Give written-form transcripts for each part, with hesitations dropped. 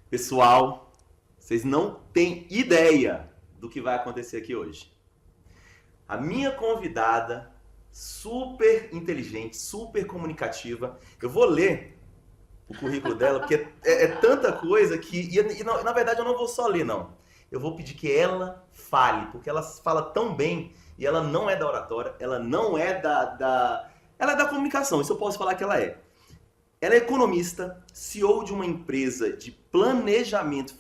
Pessoal, vocês não têm ideia do que vai acontecer aqui hoje. A minha convidada, super inteligente, super comunicativa, eu vou ler o currículo dela, porque é tanta coisa que... na verdade, eu não vou só ler, não. Eu vou pedir que ela fale, porque ela fala tão bem e ela não é da oratória, ela não é ela é da comunicação, isso eu posso falar que ela é. Ela é economista, CEO de uma empresa de planejamento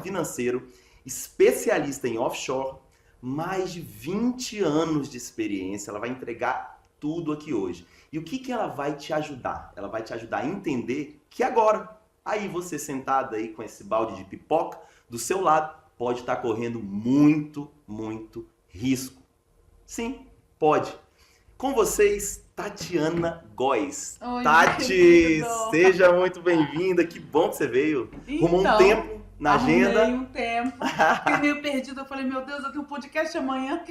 financeiro, especialista em offshore, mais de 20 anos de experiência. Ela vai entregar tudo aqui hoje. E o que ela vai te ajudar? Ela vai te ajudar a entender que agora, aí você sentada aí com esse balde de pipoca, do seu lado, pode estar correndo muito, muito risco. Sim, pode. Com vocês, Tatiana Góes. Oi, Tati, seja muito bem-vinda. Que bom que você veio. Arrumou um tempo na agenda. Arrumei um tempo. Fiquei meio perdida. Eu falei, meu Deus, eu tenho um podcast amanhã.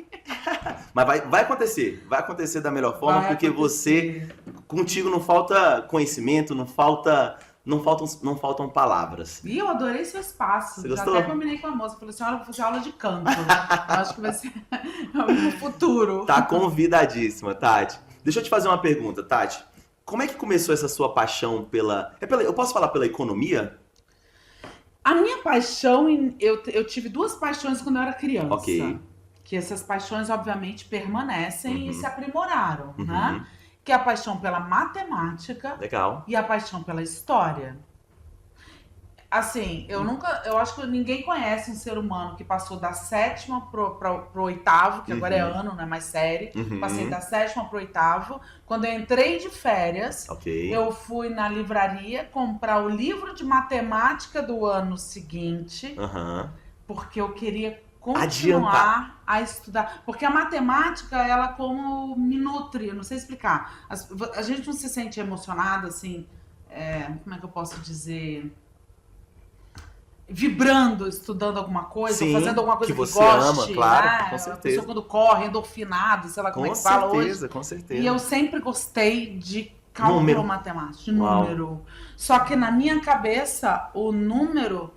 Mas vai acontecer. Vai acontecer da melhor forma, Vai porque acontecer. Contigo não falta conhecimento, não faltam palavras. E eu adorei seu espaço. Você Já gostou? até combinei com a moça. Falei, senhora, eu vou fazer aula de canto. Eu acho que vai ser no futuro. Tá convidadíssima, Tati. Deixa eu te fazer uma pergunta, Tati. Como é que começou essa sua paixão pela... Eu posso falar pela economia? A minha paixão, eu tive duas paixões quando eu era criança. Ok. Que essas paixões, obviamente, permanecem e se aprimoraram, Uhum. né? Que é a paixão pela matemática Legal. e a paixão pela história. Assim, eu acho que ninguém conhece um ser humano que passou da sétima pro oitavo, que agora é ano, não é mais série. Uhum. Passei da sétima pro oitavo. Quando eu entrei de férias, Ok. eu fui na livraria comprar o livro de matemática do ano seguinte, Aham. porque eu queria continuar Adiantar. a estudar. Porque a matemática, ela como me nutre, eu não sei explicar. A gente não se sente emocionada, assim, como é que eu posso dizer... vibrando, estudando alguma coisa, Sim, fazendo alguma coisa que que você goste, ama, claro, né? com A certeza. pessoa quando corre, endorfinado, sei lá como é Com que fala hoje. certeza, com certeza. E eu sempre gostei de cálculo Número. matemático, de Uau. número. Só que na minha cabeça, o número,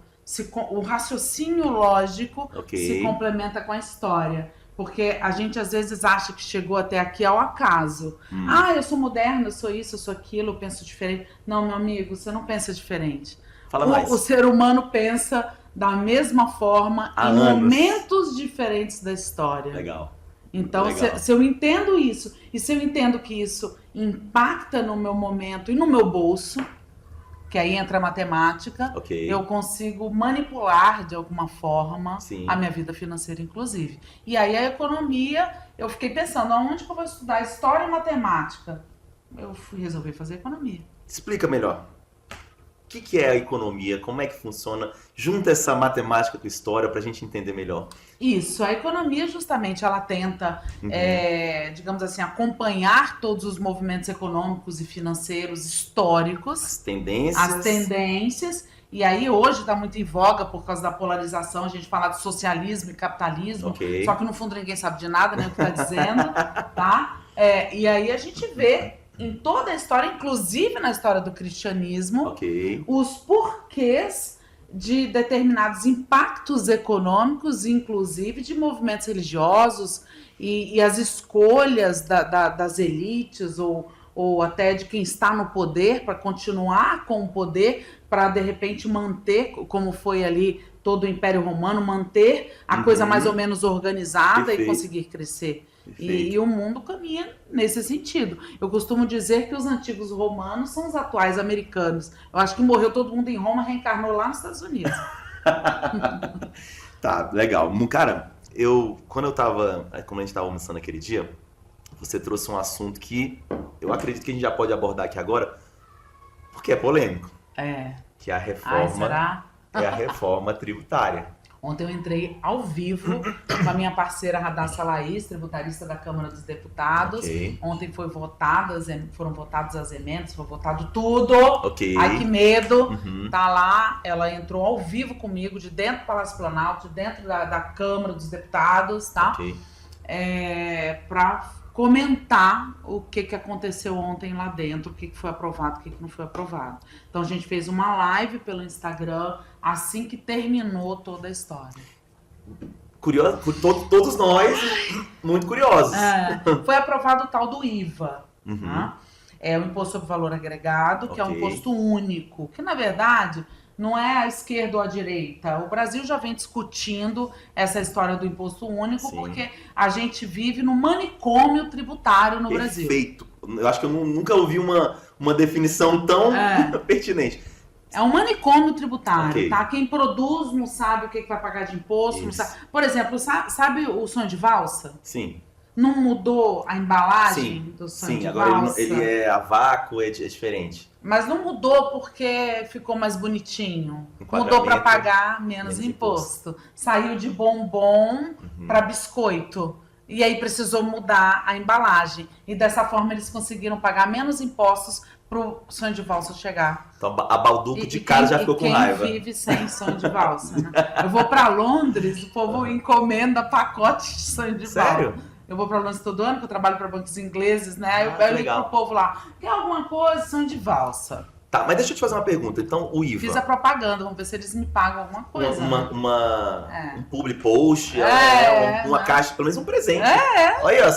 o raciocínio lógico Ok. se complementa com a história. Porque a gente às vezes acha que chegou até aqui ao acaso. Ah, eu sou moderna, eu sou isso, eu sou aquilo, eu penso diferente. Não, meu amigo, você não pensa diferente. Fala mais. O ser humano pensa da mesma forma Há em anos. momentos diferentes da história. Legal. Então, Legal. se eu entendo isso, e se eu entendo que isso impacta no meu momento e no meu bolso, que aí entra a matemática, Ok. eu consigo manipular de alguma forma Sim. a minha vida financeira, inclusive. E aí a economia, eu fiquei pensando, aonde que eu vou estudar história e matemática? Eu resolvi fazer economia. Explica melhor. O que é a economia? Como é que funciona? Junta essa matemática com história pra gente entender melhor. Isso, a economia justamente ela tenta, digamos assim, acompanhar todos os movimentos econômicos e financeiros históricos, As tendências. as tendências, e aí hoje está muito em voga por causa da polarização, a gente fala de socialismo e capitalismo, Ok. só que no fundo ninguém sabe de nada, nem o que está dizendo, tá? E aí a gente vê em toda a história, inclusive na história do cristianismo, Ok. os porquês de determinados impactos econômicos, inclusive de movimentos religiosos e as escolhas das elites ou até de quem está no poder para continuar com o poder, para de repente manter, como foi ali todo o Império Romano, manter a coisa mais ou menos organizada. Perfeito. E conseguir crescer. Perfeito. E o mundo caminha nesse sentido. Eu costumo dizer que os antigos romanos são os atuais americanos. Eu acho que morreu todo mundo em Roma, reencarnou lá nos Estados Unidos. Tá, legal. Cara, como a gente tava almoçando aquele dia, você trouxe um assunto que eu acredito que a gente já pode abordar aqui agora, porque é polêmico, que é a Ai, reforma, será? é a reforma tributária. Ontem eu entrei ao vivo com a minha parceira Radassa Laís, tributarista da Câmara dos Deputados. Ok. Ontem foram votadas as emendas, foi votado tudo. Ok. Ai, que medo. Uhum. Tá lá, ela entrou ao vivo comigo, de dentro do Palácio Planalto, de dentro da Câmara dos Deputados, tá? Ok. Pra comentar o que aconteceu ontem lá dentro, o que foi aprovado, o que não foi aprovado. Então a gente fez uma live pelo Instagram assim que terminou toda a história. Curioso, todos nós muito curiosos. Foi aprovado o tal do IVA, Uhum. tá? É o Imposto sobre Valor Agregado, que é um Ok. imposto único, que na verdade não é a esquerda ou a direita. O Brasil já vem discutindo essa história do imposto único, Sim. porque a gente vive no manicômio tributário no Brasil. Perfeito. Eu acho que eu nunca ouvi uma definição tão pertinente. É um manicômio tributário, Ok. tá? Quem produz não sabe o que vai pagar de imposto, não Isso. sabe. Por exemplo, sabe o sonho de valsa? Sim. Não mudou a embalagem do sonho Sim, de agora valsa? ele é a vácuo, é diferente. Mas não mudou porque ficou mais bonitinho. Enquadramento, Mudou para pagar menos menos imposto. Saiu de bombom Uhum. para biscoito. E aí precisou mudar a embalagem. E dessa forma eles conseguiram pagar menos impostos pro sonho de valsa chegar. Então a Balduco de cara já ficou com raiva. Quem vive sem sonho de valsa, né? Eu vou para Londres, o povo encomenda pacote de sonho de valsa. Sério? Eu vou para Londres todo ano, que eu trabalho para bancos ingleses, né? Aí eu ligo legal. pro povo lá, quer alguma coisa? Sonho de valsa. Tá, mas deixa eu te fazer uma pergunta. Então, o IVA. Fiz a propaganda, vamos ver se eles me pagam alguma coisa. né? Um public post, uma caixa, pelo menos um presente. Olha,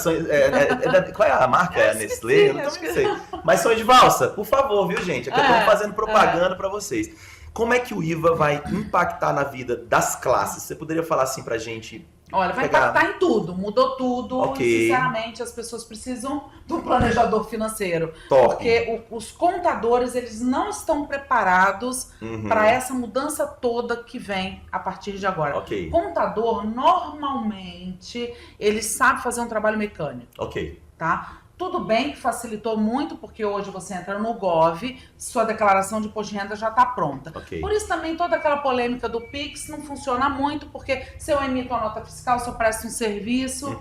qual é a marca? É a Nestlé? Eu não sei. Mas sonho de valsa, por favor, viu, gente? Aqui eu tô fazendo propaganda pra vocês. Como é que o IVA vai impactar na vida das classes? Você poderia falar assim pra gente? Olha, vai impactar em tudo, mudou tudo. Ok. E, sinceramente, as pessoas precisam do planejador financeiro. Top. Porque os contadores, eles não estão preparados para essa mudança toda que vem a partir de agora. Ok. Contador, normalmente, ele sabe fazer um trabalho mecânico, Ok. tá? Tudo bem que facilitou muito, porque hoje você entra no Gov, sua declaração de imposto de renda já está pronta. Ok. Por isso também toda aquela polêmica do Pix não funciona muito, porque se eu emito a nota fiscal, se eu presto um serviço,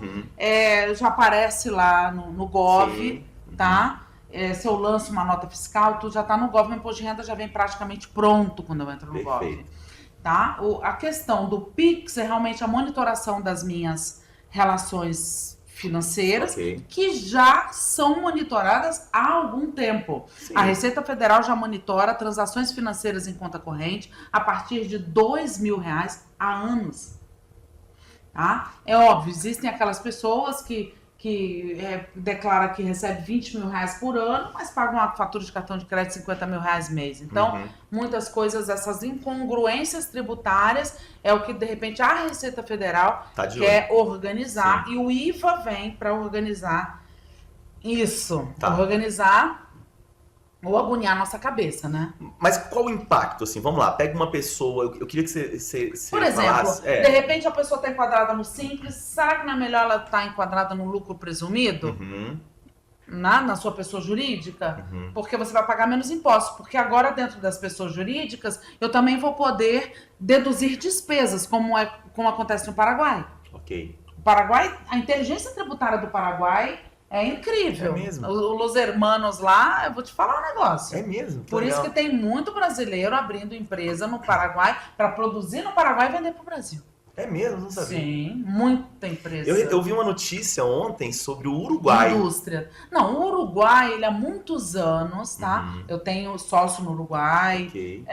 já aparece lá no Gov, Sim. tá? Se eu lanço uma nota fiscal, tudo já está no Gov, meu imposto de renda já vem praticamente pronto quando eu entro no Gov. Perfeito. Tá? A questão do Pix é realmente a monitoração das minhas relações financeiras, Ok. que já são monitoradas há algum tempo. Sim. A Receita Federal já monitora transações financeiras em conta corrente a partir de R$2.000 há anos. Tá? É óbvio, existem aquelas pessoas que declara que recebe R$20.000 por ano, mas paga uma fatura de cartão de crédito R$50.000 mês. Então, muitas coisas, essas incongruências tributárias é o que, de repente, a Receita Federal quer organizar. Sim. E o IVA vem para organizar isso. Tá. Organizar ou agoniar a nossa cabeça, né? Mas qual o impacto, assim? Vamos lá, pega uma pessoa, eu queria que você Por exemplo, falasse... de repente a pessoa está enquadrada no Simples, será que não é melhor ela estar enquadrada no lucro presumido? Na sua pessoa jurídica? Porque você vai pagar menos impostos. Porque agora, dentro das pessoas jurídicas, eu também vou poder deduzir despesas, como acontece no Paraguai. Ok. O Paraguai, a inteligência tributária do Paraguai é incrível. É mesmo? Os hermanos lá, eu vou te falar um negócio. É mesmo? Por isso que tem muito brasileiro abrindo empresa no Paraguai para produzir no Paraguai e vender para o Brasil. É mesmo? Não sabia. Sim, muita empresa. Eu vi uma notícia ontem sobre o Uruguai. Indústria. Não, o Uruguai, ele há muitos anos, tá? Eu tenho sócio no Uruguai. Ok.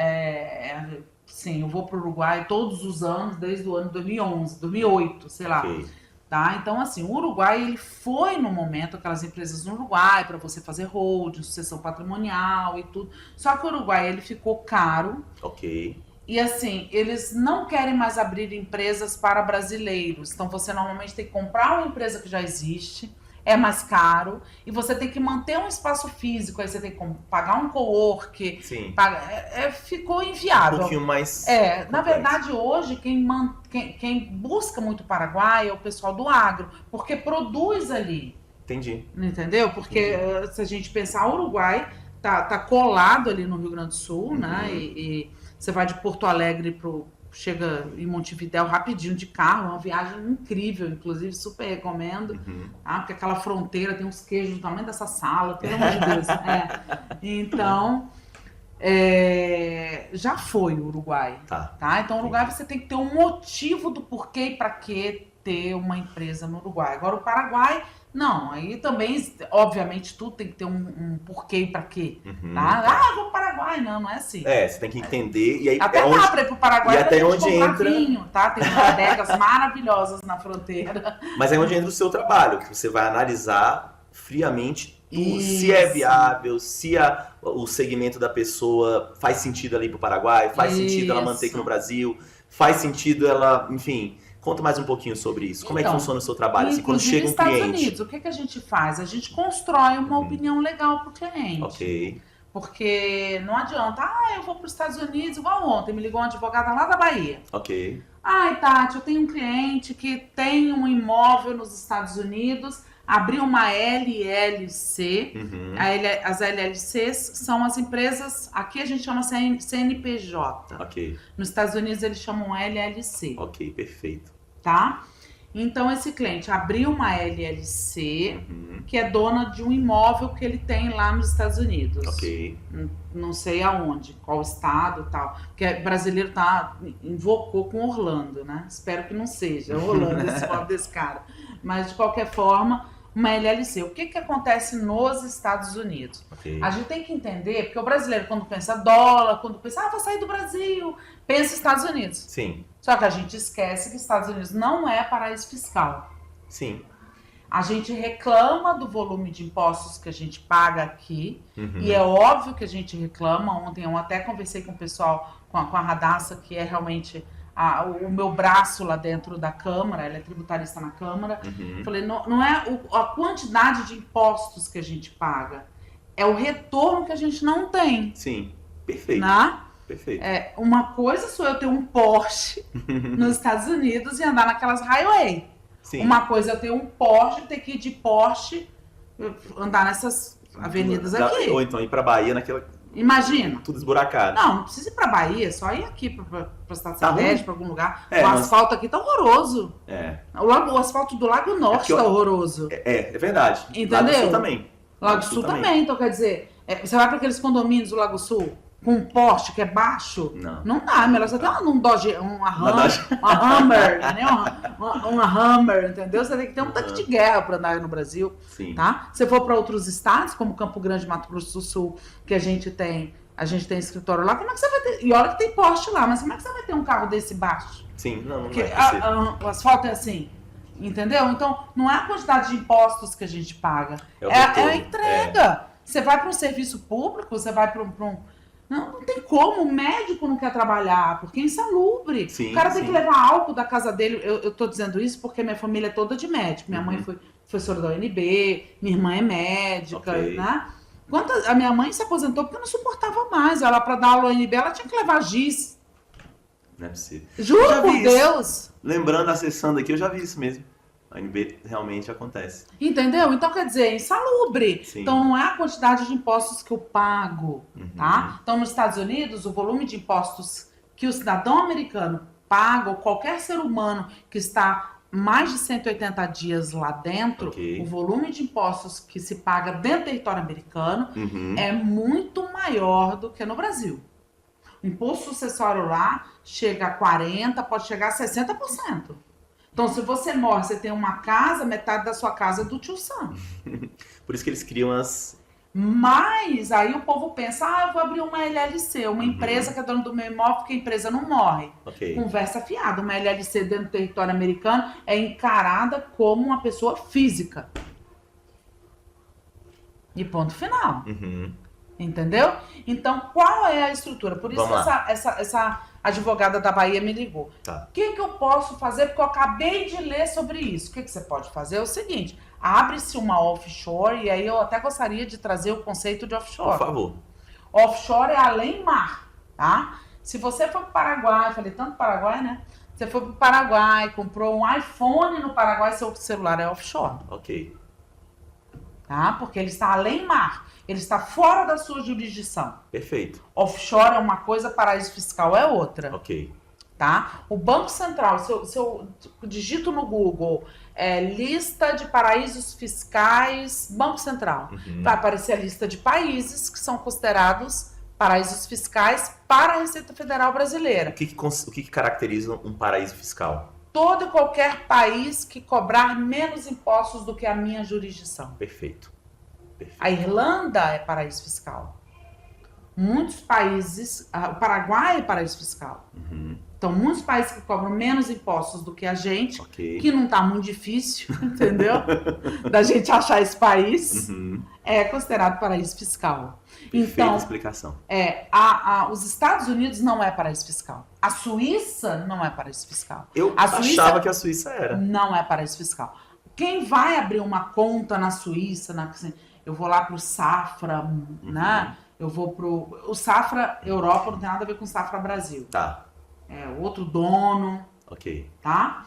Sim, eu vou para o Uruguai todos os anos, desde o ano 2011, 2008, sei lá. Ok. Tá? Então, assim, o Uruguai, ele foi no momento, aquelas empresas no Uruguai, para você fazer holding, sucessão patrimonial e tudo. Só que o Uruguai, ele ficou caro. Ok. E, assim, eles não querem mais abrir empresas para brasileiros. Então, você normalmente tem que comprar uma empresa que já existe, é mais caro, e você tem que manter um espaço físico, aí você tem que pagar um co-work. Sim. Ficou inviável. Um pouquinho mais... Na verdade, hoje, quem busca muito o Paraguai é o pessoal do agro, porque produz ali. Entendi. Entendeu? Porque se a gente pensar, o Uruguai tá colado ali no Rio Grande do Sul, né? E você vai de Porto Alegre chega em Montevidéu rapidinho de carro, é uma viagem incrível, inclusive super recomendo, tá? Porque aquela fronteira tem uns queijos do tamanho dessa sala, pelo amor de Deus. Então, já foi o Uruguai, tá? Então, o Uruguai você tem que ter um motivo do porquê e para que ter uma empresa no Uruguai. Agora, o Paraguai Não, aí também, obviamente, tudo tem que ter um porquê e pra quê. Uhum. Tá? Ah, vou pro Paraguai. Não é assim. Você tem que entender. E aí Até dá pra ir pro Paraguai e até pra gente onde comprar entra- vinho, tá? Tem umas adegas maravilhosas na fronteira. Mas é onde entra o seu trabalho, que você vai analisar friamente se é Isso. viável, se o segmento da pessoa faz sentido ali pro Paraguai, faz sentido ela manter aqui no Brasil, faz sentido ela, enfim. Conta mais um pouquinho sobre isso. Como é que Então, funciona o seu trabalho? Assim, quando Inclusive, chega um Estados cliente. Unidos, o que que a gente faz? A gente constrói uma Uhum. opinião legal pro cliente. Ok, Porque não adianta, eu vou para os Estados Unidos, igual ontem, me ligou uma advogada lá da Bahia. ok, Ai, Tati, eu tenho um cliente que tem um imóvel nos Estados Unidos, abriu uma LLC. uhum, As LLCs são as empresas, aqui a gente chama CNPJ. ok, Nos Estados Unidos eles chamam LLC, ok, perfeito. tá? Então esse cliente abriu uma LLC, Uhum, que é dona de um imóvel que ele tem lá nos Estados Unidos. ok, Não sei aonde, qual estado e tal. Porque brasileiro invocou com Orlando, né? Espero que não seja Orlando esse pobre desse cara. Mas, de qualquer forma, uma LLC. O que que acontece nos Estados Unidos? ok. A gente tem que entender, porque o brasileiro, quando pensa dólar, quando pensa, vou sair do Brasil, pensa Estados Unidos. Sim, Só que a gente esquece que Estados Unidos não é paraíso fiscal. sim. A gente reclama do volume de impostos que a gente paga aqui, Uhum, e é óbvio que a gente reclama. Ontem eu até conversei com o pessoal, com a Radassa, que é realmente o meu braço lá dentro da Câmara, ela é tributarista na Câmara. uhum, Falei, não é a quantidade de impostos que a gente paga, é o retorno que a gente não tem, sim, perfeito, né? perfeito. Uma coisa sou eu ter um Porsche nos Estados Unidos e andar naquelas highway. Sim. Uma coisa é ter um Porsche, ter que ir de Porsche, andar nessas avenidas aqui. Ou então ir pra Bahia naquela. Imagina. Tudo esburacado. Não precisa ir pra Bahia, só ir aqui pra Estado Tá Satélite, ruim. pra algum lugar. É, O mas- asfalto aqui tá horroroso. É, O asfalto do Lago Norte que tá eu- horroroso. é verdade. Entendeu? Lá do Sul também. Lago Sul também. Então, quer dizer, você vai pra aqueles condomínios do Lago Sul com um Porsche que é baixo. Não. Não dá, é melhor você ter um Dodge, uma Dodge. Hummer, entendeu? Uma Hummer, entendeu? Você tem que ter um tanque de guerra para andar no Brasil, Sim. tá? Se for para outros estados, como Campo Grande, Mato Grosso do Sul, que a gente tem escritório lá, como é que você vai ter? E olha que tem Porsche lá, mas como é que você vai ter um carro desse baixo? Sim, não Porque vai ser. o asfalto é assim, entendeu? Então, não é a quantidade de impostos que a gente paga, É o é retorno, a entrega. Você vai para um serviço público, você vai para um... Não tem como, o médico não quer trabalhar, porque é insalubre. Sim, O cara tem sim. que levar álcool da casa dele. Eu tô dizendo isso porque minha família é toda de médico. Minha mãe Uhum. foi professora da UNB, minha irmã é médica, Ok. né? A minha mãe se aposentou porque não suportava mais. Ela, para dar aula na UNB, ela tinha que levar giz. Não é possível. Juro Já vi por isso. Deus. Lembrando, acessando aqui, eu já vi isso mesmo. A NB realmente acontece. Entendeu? Então, quer dizer, é insalubre. Sim. Então, não é a quantidade de impostos que eu pago, Uhum. tá? Então, nos Estados Unidos, o volume de impostos que o cidadão americano paga, ou qualquer ser humano que está mais de 180 dias lá dentro, Ok. o volume de impostos que se paga dentro do território americano Uhum. é muito maior do que no Brasil. O imposto sucessório lá chega a 40%, pode chegar a 60%. Então, se você morre, você tem uma casa, metade da sua casa é do tio Sam. Por isso que eles criam as. Mas aí o povo pensa, eu vou abrir uma LLC, uma empresa que é dona do meu imóvel, porque a empresa não morre. Ok. Conversa fiada. Uma LLC dentro do território americano é encarada como uma pessoa física. E ponto final. Uhum. Entendeu? Então, qual é a estrutura? Por isso Vamos que essa advogada da Bahia me ligou. Tá. O que eu posso fazer? Porque eu acabei de ler sobre isso. O que você pode fazer? É o seguinte, abre-se uma offshore, e aí eu até gostaria de trazer o conceito de Por offshore. favor. Offshore é além mar, tá? Se você for para o Paraguai, falei tanto Paraguai, né? Você foi para o Paraguai, comprou um iPhone no Paraguai, seu celular é offshore, Ok. tá? Porque ele está além mar, ele está fora da sua jurisdição. Perfeito. Offshore é uma coisa, paraíso fiscal é outra, Ok. tá? O Banco Central, se eu digito no Google, lista de paraísos fiscais, Banco Central, Uhum. vai aparecer a lista de países que são considerados paraísos fiscais para a Receita Federal O Brasileira. que que caracteriza um paraíso fiscal? todo e qualquer país que cobrar menos impostos do que a minha jurisdição. Perfeito. A Irlanda é paraíso fiscal. Muitos países, o Paraguai é paraíso fiscal. Uhum. Então, muitos países que cobram menos impostos do que a gente, Ok. que não está muito difícil, entendeu? Da gente achar esse país, Uhum. é considerado paraíso fiscal. Perfeita Então, explicação. os Estados Unidos não é paraíso fiscal. A Suíça não é paraíso fiscal. Eu A Suíça achava que a Suíça era. não é paraíso fiscal. Quem vai abrir uma conta na Suíça, assim, eu vou lá pro Safra, né? Eu vou o Safra Europa não tem nada a ver com o Safra Brasil. Tá, É outro dono, ok. tá?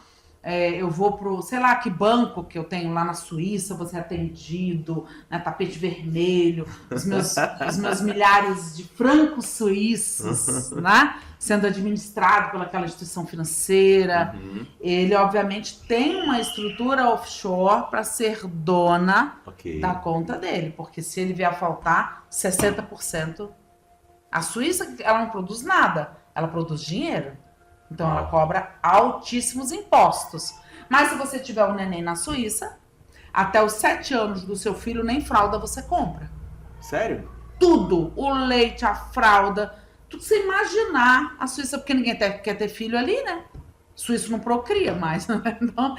Eu vou pro, sei lá, que banco que eu tenho lá na Suíça, vou ser atendido, né, tapete vermelho, os meus milhares de francos suíços, né, sendo administrado pelaquela instituição financeira. Uhum. Ele, obviamente, tem uma estrutura offshore para ser dona Ok. da conta dele, porque se ele vier a faltar 60%, a Suíça, ela não produz nada, ela produz dinheiro. Então ela cobra altíssimos impostos. Mas se você tiver um neném na Suíça, até os 7 anos do seu filho, nem fralda você compra. Sério? Tudo, o leite, a fralda, tudo que você imaginar. A Suíça, porque ninguém quer ter filho ali, né? Suíço não procria mais, né? Então,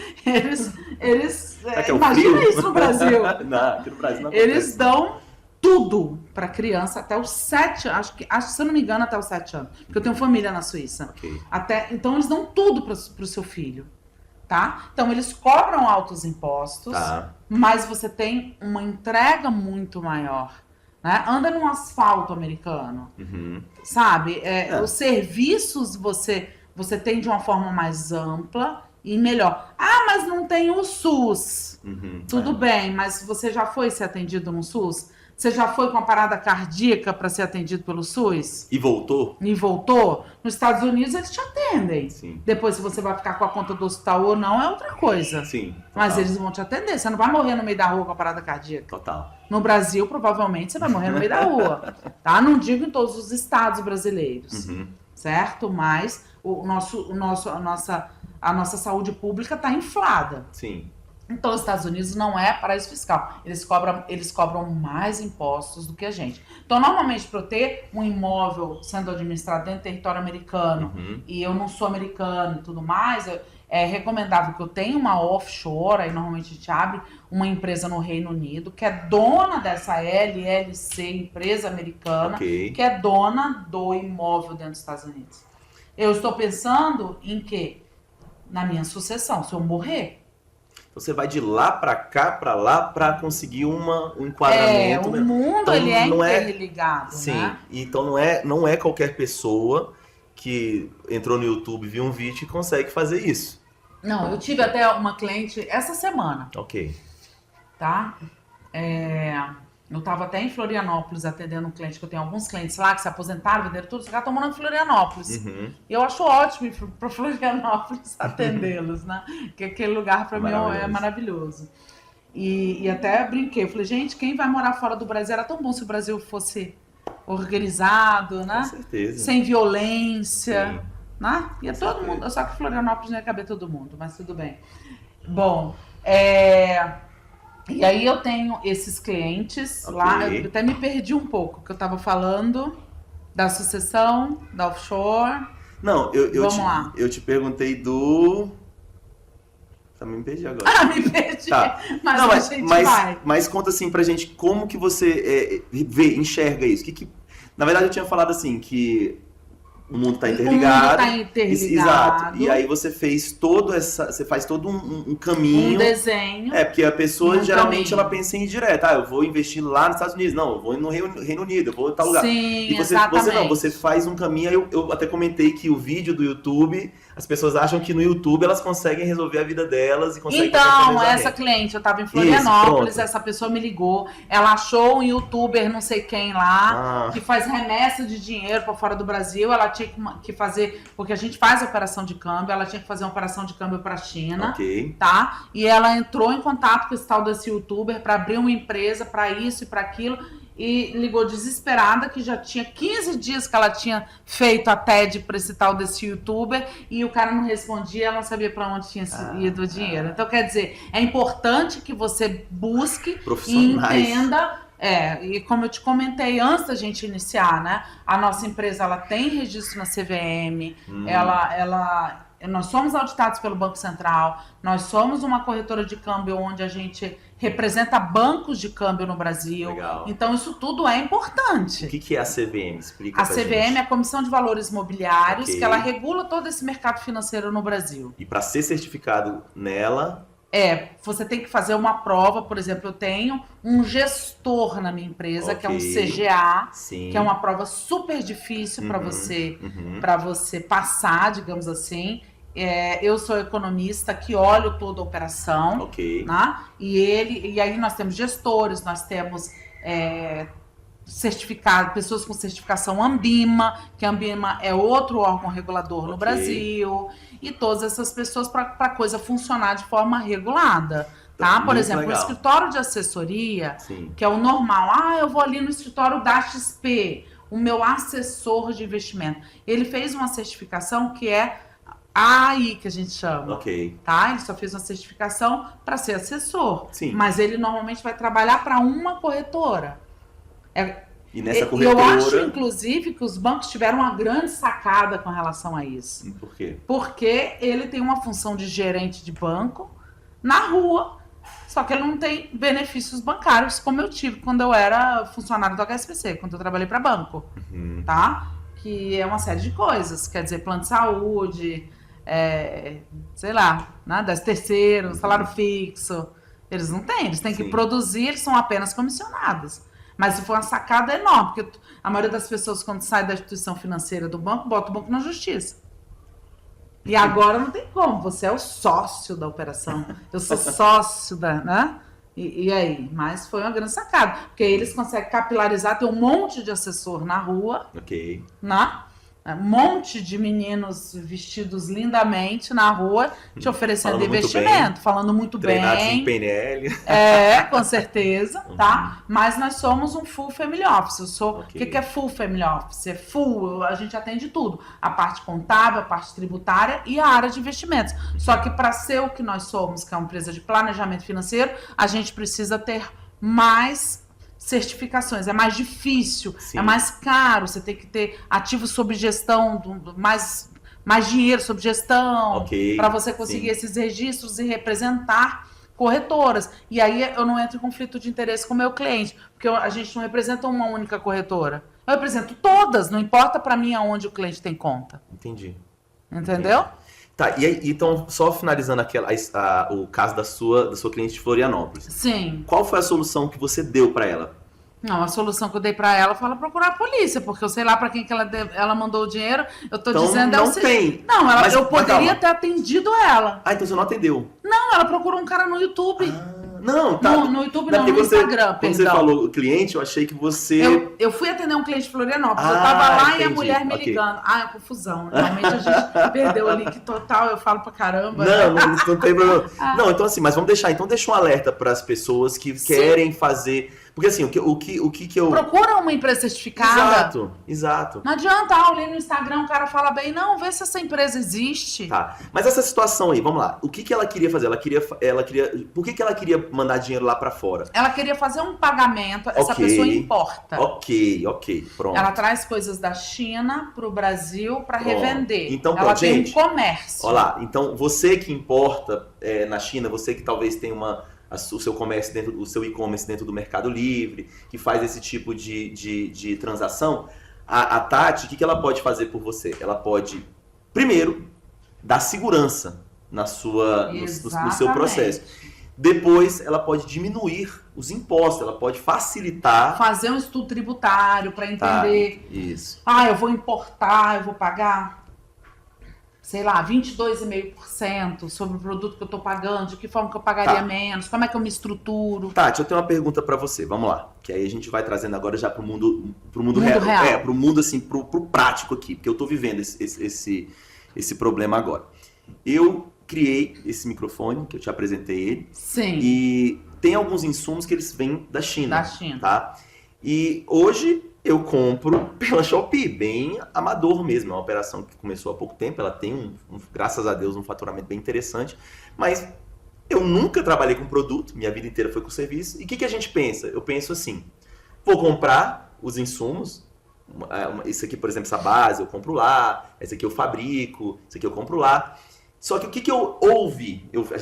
imagina isso no Brasil. Não, aqui no Brasil não Eles acontece. dão tudo para criança até os 7 anos, acho, se eu não me engano, até os 7 anos. Porque eu tenho família na Suíça. Ok. Então eles dão tudo pro seu filho, tá? Então eles cobram altos impostos, Tá. mas você tem uma entrega muito maior, né? Anda num asfalto americano, Uhum. sabe? Os serviços você tem de uma forma mais ampla e melhor. Ah, mas não tem o SUS. Uhum. Tudo bem, mas você já foi ser atendido no SUS? Você já foi com uma parada cardíaca para ser atendido pelo SUS? E voltou? E voltou? Nos Estados Unidos eles te atendem. Sim. Depois, se você vai ficar com a conta do hospital ou não, é outra coisa. Sim. Total. Mas eles vão te atender. Você não vai morrer no meio da rua com a parada cardíaca. Total. No Brasil, provavelmente, você vai morrer no meio da rua. Tá? Não digo em todos os estados brasileiros. Uhum. Certo? Mas a nossa saúde pública está inflada. Sim. Então, os Estados Unidos não é paraíso fiscal. Eles cobram mais impostos do que a gente. Então, normalmente, para eu ter um imóvel sendo administrado dentro do território americano e eu não sou americano e tudo mais, é recomendável que eu tenha uma offshore, aí normalmente a gente abre uma empresa no Reino Unido, que é dona dessa LLC, empresa americana, Ok. que é dona do imóvel dentro dos Estados Unidos. Eu estou pensando em quê? Na minha sucessão, se eu morrer. Você vai de lá pra cá, pra lá, pra conseguir um enquadramento. O mundo Então, ele é não é- interligado, Sim. né? Então não é qualquer pessoa que entrou no YouTube, viu um vídeo e consegue fazer isso. Não, eu tive até uma cliente essa semana, Ok. tá? Eu tava até em Florianópolis atendendo um cliente, que eu tenho alguns clientes lá que se aposentaram, venderam tudo, ficaram tomando em Florianópolis. Uhum. E eu acho ótimo ir para Florianópolis atendê-los, né? Porque aquele lugar para mim é maravilhoso. E até brinquei, eu falei, gente, quem vai morar fora do Brasil? Era tão bom se o Brasil fosse organizado, né? Com certeza. Sem violência, Sim. né? Ia Com todo certeza. mundo, só que Florianópolis não ia caber todo mundo, mas tudo bem. Bom, e aí eu tenho esses clientes Ok. lá, eu até me perdi um pouco, que eu tava falando da sucessão, da offshore. Não, Vamos lá. eu te perguntei do... Também me perdi agora. Ah, me perdi, Tá. mas Não, a gente vai. mas conta assim pra gente como que você enxerga isso. Na verdade eu tinha falado assim que o mundo tá interligado. O mundo tá interligado. Exato. E aí você fez você faz todo um caminho. Um desenho. Porque a pessoa Um geralmente caminho. ela pensa em direto, eu vou investir lá nos Estados Unidos, não, eu vou no Reino Unido, eu vou em tal lugar. Sim, E você exatamente. não, você faz um caminho. Eu até comentei que o vídeo do YouTube, as pessoas acham que no YouTube elas conseguem resolver a vida delas e conseguem fazer Então, planejamento. essa cliente, eu tava em Florianópolis, pronto. essa pessoa me ligou, ela achou um youtuber não sei quem lá, Ah, que faz remessa de dinheiro para fora do Brasil, ela tinha que fazer, porque a gente faz operação de câmbio, ela tinha que fazer uma operação de câmbio para a China, ok. tá? E ela entrou em contato com esse tal desse youtuber para abrir uma empresa para isso e para aquilo, e ligou desesperada, que já tinha 15 dias que ela tinha feito a TED para esse tal desse youtuber, e o cara não respondia, ela não sabia para onde tinha ido o dinheiro. Então, quer dizer, é importante que você busque e entenda. E como eu te comentei antes da gente iniciar, né? A nossa empresa, ela tem registro na CVM, nós somos auditados pelo Banco Central, nós somos uma corretora de câmbio onde a gente representa bancos de câmbio no Brasil. Legal. Então isso tudo é importante. O que é a CVM? Explica pra CVM gente. é a Comissão de Valores Mobiliários, que ela regula todo esse mercado financeiro no Brasil. E para ser certificado nela... você tem que fazer uma prova, por exemplo, eu tenho um gestor na minha empresa, que é um CGA, Sim. que é uma prova super difícil para você passar, digamos assim. Eu sou economista que olho toda a operação, né? E aí nós temos gestores, nós temos pessoas com certificação Anbima, que a Anbima é outro órgão regulador no Brasil, e todas essas pessoas para a coisa funcionar de forma regulada. Tá? Por exemplo, o escritório de assessoria, que é o normal, eu vou ali no escritório da XP, o meu assessor de investimento, ele fez uma certificação que é AI, que a gente chama. Tá? Ele só fez uma certificação para ser assessor, mas ele normalmente vai trabalhar para uma corretora. E nessa corretora... Eu acho, inclusive, que os bancos tiveram uma grande sacada com relação a isso. Por quê? Porque ele tem uma função de gerente de banco na rua, só que ele não tem benefícios bancários, como eu tive quando eu era funcionário do HSBC, quando eu trabalhei para banco. Tá? Que é uma série de coisas, quer dizer, plano de saúde, sei lá, né? 13º, salário fixo. Eles não têm, eles têm que produzir, eles são apenas comissionados. Mas isso foi uma sacada enorme, porque a maioria das pessoas, quando sai da instituição financeira do banco, bota o banco na justiça. E agora não tem como, você é o sócio da operação. Eu sou sócio da, né? E aí? Mas foi uma grande sacada, porque eles conseguem capilarizar, tem um monte de assessor na rua, né? Um monte de meninos vestidos lindamente na rua, te oferecendo investimento, falando muito bem. Treinados em PNL. Com certeza, tá? Mas nós somos um full family office. Eu sou... O que é full family office? É full, a gente atende tudo. A parte contábil, a parte tributária e a área de investimentos. Só que para ser o que nós somos, que é uma empresa de planejamento financeiro, a gente precisa ter mais certificações, é mais difícil, é mais caro, você tem que ter ativos sob gestão, mais dinheiro sob gestão, para você conseguir esses registros e representar corretoras. E aí eu não entro em conflito de interesse com o meu cliente, porque a gente não representa uma única corretora. Eu represento todas, não importa para mim aonde o cliente tem conta. Entendi. Entendeu? Tá, e aí, então, só finalizando o caso da sua cliente de Florianópolis. Sim. Qual foi a solução que você deu para ela? Não, a solução que eu dei para ela foi ela procurar a polícia, porque eu sei lá para quem que ela mandou o dinheiro, eu tô dizendo... Não tem. Não, eu poderia ter atendido ela. Então você não atendeu? Não, ela procurou um cara no YouTube. Não, tá. No YouTube não, no Instagram, Quando você falou cliente, eu achei que você... Eu fui atender um cliente de Florianópolis, eu tava lá e a mulher me ligando. Confusão. Realmente a gente perdeu o link total, eu falo pra caramba. Não tem problema. Não, então assim, mas vamos deixar. Então deixa um alerta para as pessoas que querem fazer... Porque assim, o que eu... Procura uma empresa certificada. Exato. Não adianta, ali no Instagram o cara fala bem, não, vê se essa empresa existe. Tá, mas essa situação aí, vamos lá. O que ela queria fazer? Por que ela queria mandar dinheiro lá pra fora? Ela queria fazer um pagamento, essa pessoa importa. Ok, pronto. Ela traz coisas da China pro Brasil pra revender. Então, ela tem gente, um comércio. Olha lá, então você que importa na China, você que talvez tenha o seu comércio o seu e-commerce dentro do Mercado Livre, que faz esse tipo de transação, a Tati, o que ela pode fazer por você? Ela pode, primeiro, dar segurança no seu processo. Depois, ela pode diminuir os impostos, ela pode facilitar... Fazer um estudo tributário para entender... Isso. Eu vou importar, eu vou pagar... sei lá, 22,5% sobre o produto que eu estou pagando, de que forma que eu pagaria menos, como é que eu me estruturo. Tati, eu tenho uma pergunta para você, vamos lá. Que aí a gente vai trazendo agora já pro mundo real. Pro mundo assim, pro prático aqui, porque eu estou vivendo esse problema agora. Eu criei esse microfone, que eu te apresentei ele. Sim. E tem alguns insumos que eles vêm da China. Tá? E hoje eu compro pela Shopee, bem amador mesmo. É uma operação que começou há pouco tempo, ela tem, graças a Deus, um faturamento bem interessante. Mas eu nunca trabalhei com produto, minha vida inteira foi com serviço. E o que a gente pensa? Eu penso assim, vou comprar os insumos, isso aqui, por exemplo, essa base eu compro lá, esse aqui eu fabrico, esse aqui eu compro lá. Só que o que eu ouvi, a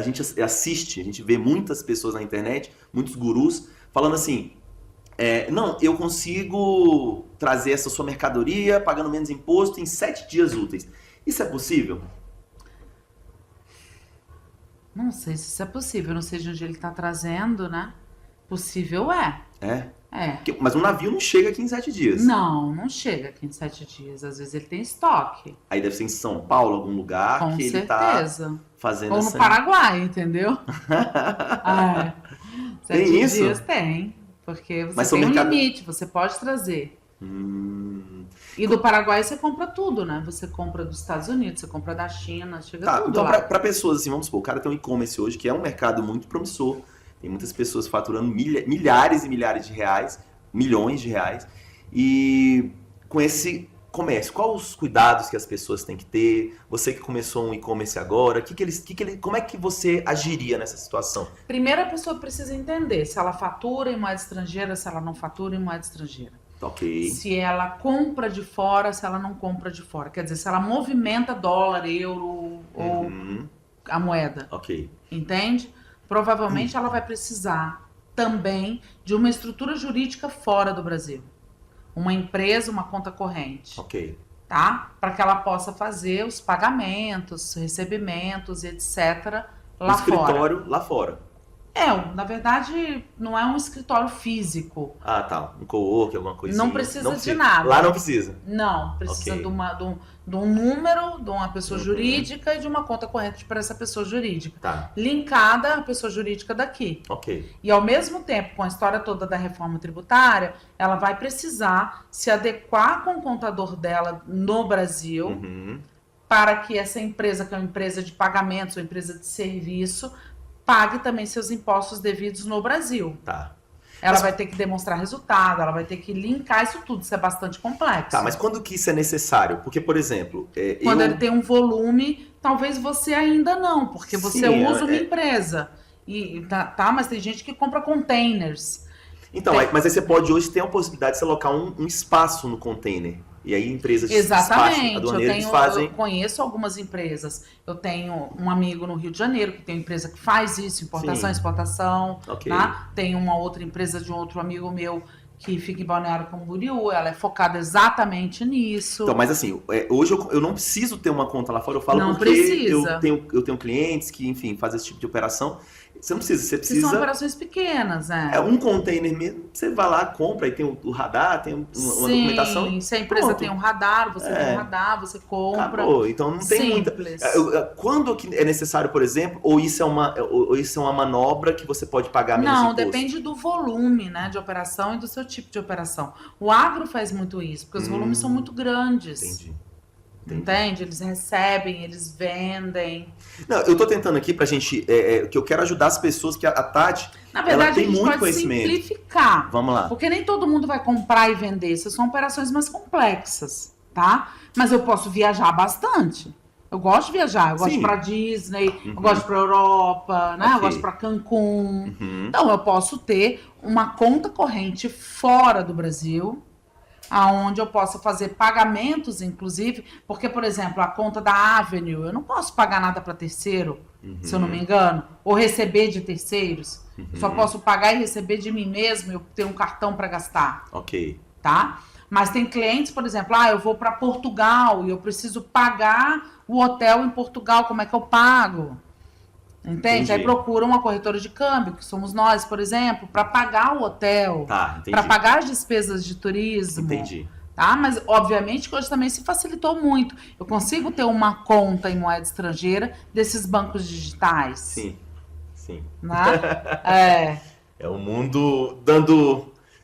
gente assiste, a gente vê muitas pessoas na internet, muitos gurus, falando assim, não, eu consigo trazer essa sua mercadoria pagando menos imposto em 7 dias úteis. Isso é possível? Não sei se isso é possível, não sei de onde ele está trazendo, né? Possível é. É? É. Mas um navio não chega aqui em 7 dias. Não chega aqui em 7 dias. Às vezes ele tem estoque. Aí deve ser em São Paulo, algum lugar Com que certeza. ele tá fazendo Ou no Paraguai, entendeu? Tem 7 isso? dias tem. Porque você Mas tem mercado... limite, você pode trazer. E do Paraguai você compra tudo, né? Você compra dos Estados Unidos, você compra da China, chega tudo então lá. para pessoas assim, vamos supor, o cara tem um e-commerce hoje que é um mercado muito promissor. Tem muitas pessoas faturando milhares e milhares de reais, milhões de reais. E com esse comércio, quais os cuidados que as pessoas têm que ter? Você que começou um e-commerce agora, como é que você agiria nessa situação? Primeiro a pessoa precisa entender se ela fatura em moeda estrangeira, se ela não fatura em moeda estrangeira. Ok. Se ela compra de fora, se ela não compra de fora. Quer dizer, se ela movimenta dólar, euro ou a moeda. Ok. Entende? Provavelmente ela vai precisar também de uma estrutura jurídica fora do Brasil. Uma empresa, uma conta corrente. Ok. Tá? Para que ela possa fazer os pagamentos, recebimentos, etc. lá escritório fora. lá fora. Na verdade, não é um escritório físico. Ah, tá. Um co-work, alguma coisa Não assim. precisa de nada. Lá não precisa. Não, precisa Ok. de um número, de uma pessoa jurídica e de uma conta corrente para essa pessoa jurídica. Tá. Linkada à pessoa jurídica daqui. Ok. E ao mesmo tempo, com a história toda da reforma tributária, ela vai precisar se adequar com o contador dela no Brasil para que essa empresa, que é uma empresa de pagamentos ou empresa de serviço, pague também seus impostos devidos no Brasil. Tá. Ela vai ter que demonstrar resultado, ela vai ter que linkar isso tudo, isso é bastante complexo. Tá, mas quando que isso é necessário? Porque, por exemplo... Quando ele tem um volume, talvez você ainda não, porque você usa uma empresa. Mas tem gente que compra containers. Então, mas aí você pode hoje ter a possibilidade de você alocar um espaço no container. E aí empresas de Exatamente. aduaneiras fazem... Eu conheço algumas empresas. Eu tenho um amigo no Rio de Janeiro que tem uma empresa que faz isso, importação e exportação. Ok. Tá? Tem uma outra empresa de um outro amigo meu que fica em Balneário Camboriú, ela é focada exatamente nisso. Então, mas assim, hoje eu não preciso ter uma conta lá fora, eu falo não porque precisa. eu tenho clientes que, enfim, fazem esse tipo de operação. Você não precisa, você precisa... São operações pequenas, né? É um container mesmo, você vai lá, compra, aí tem o radar, tem uma documentação. Sim, se a empresa pronto. tem um radar, você tem um radar, você compra. Acabou. Então não tem muita... Quando que é necessário, por exemplo, ou isso é uma manobra que você pode pagar menos imposto? Não, depende do volume, né, de operação e do seu tipo de operação. O agro faz muito isso, porque os volumes são muito grandes. Entendi. Entende? Eles recebem, eles vendem. Não, eu tô tentando aqui pra gente, que eu quero ajudar as pessoas, que a Tati, na verdade, ela tem a gente muito pode conhecimento. Simplificar. Vamos lá. Porque nem todo mundo vai comprar e vender. Essas são operações mais complexas, tá? Mas eu posso viajar bastante. Eu gosto de viajar. Eu gosto de ir pra Disney, eu gosto de ir pra Europa, né? Eu gosto de ir pra Cancún. Então, eu posso ter uma conta corrente fora do Brasil, aonde eu possa fazer pagamentos, inclusive, porque, por exemplo, a conta da Avenue, eu não posso pagar nada para terceiro, se eu não me engano, ou receber de terceiros. Só posso pagar e receber de mim mesmo, eu tenho um cartão para gastar. Ok. Tá? Mas tem clientes, por exemplo, eu vou para Portugal e eu preciso pagar o hotel em Portugal, como é que eu pago? Entende? Entendi. Aí procura uma corretora de câmbio, que somos nós, por exemplo, para pagar o hotel, para pagar as despesas de turismo. Entendi. Tá? Mas, obviamente, que hoje também se facilitou muito. Eu consigo ter uma conta em moeda estrangeira desses bancos digitais. Sim. Né? É o mundo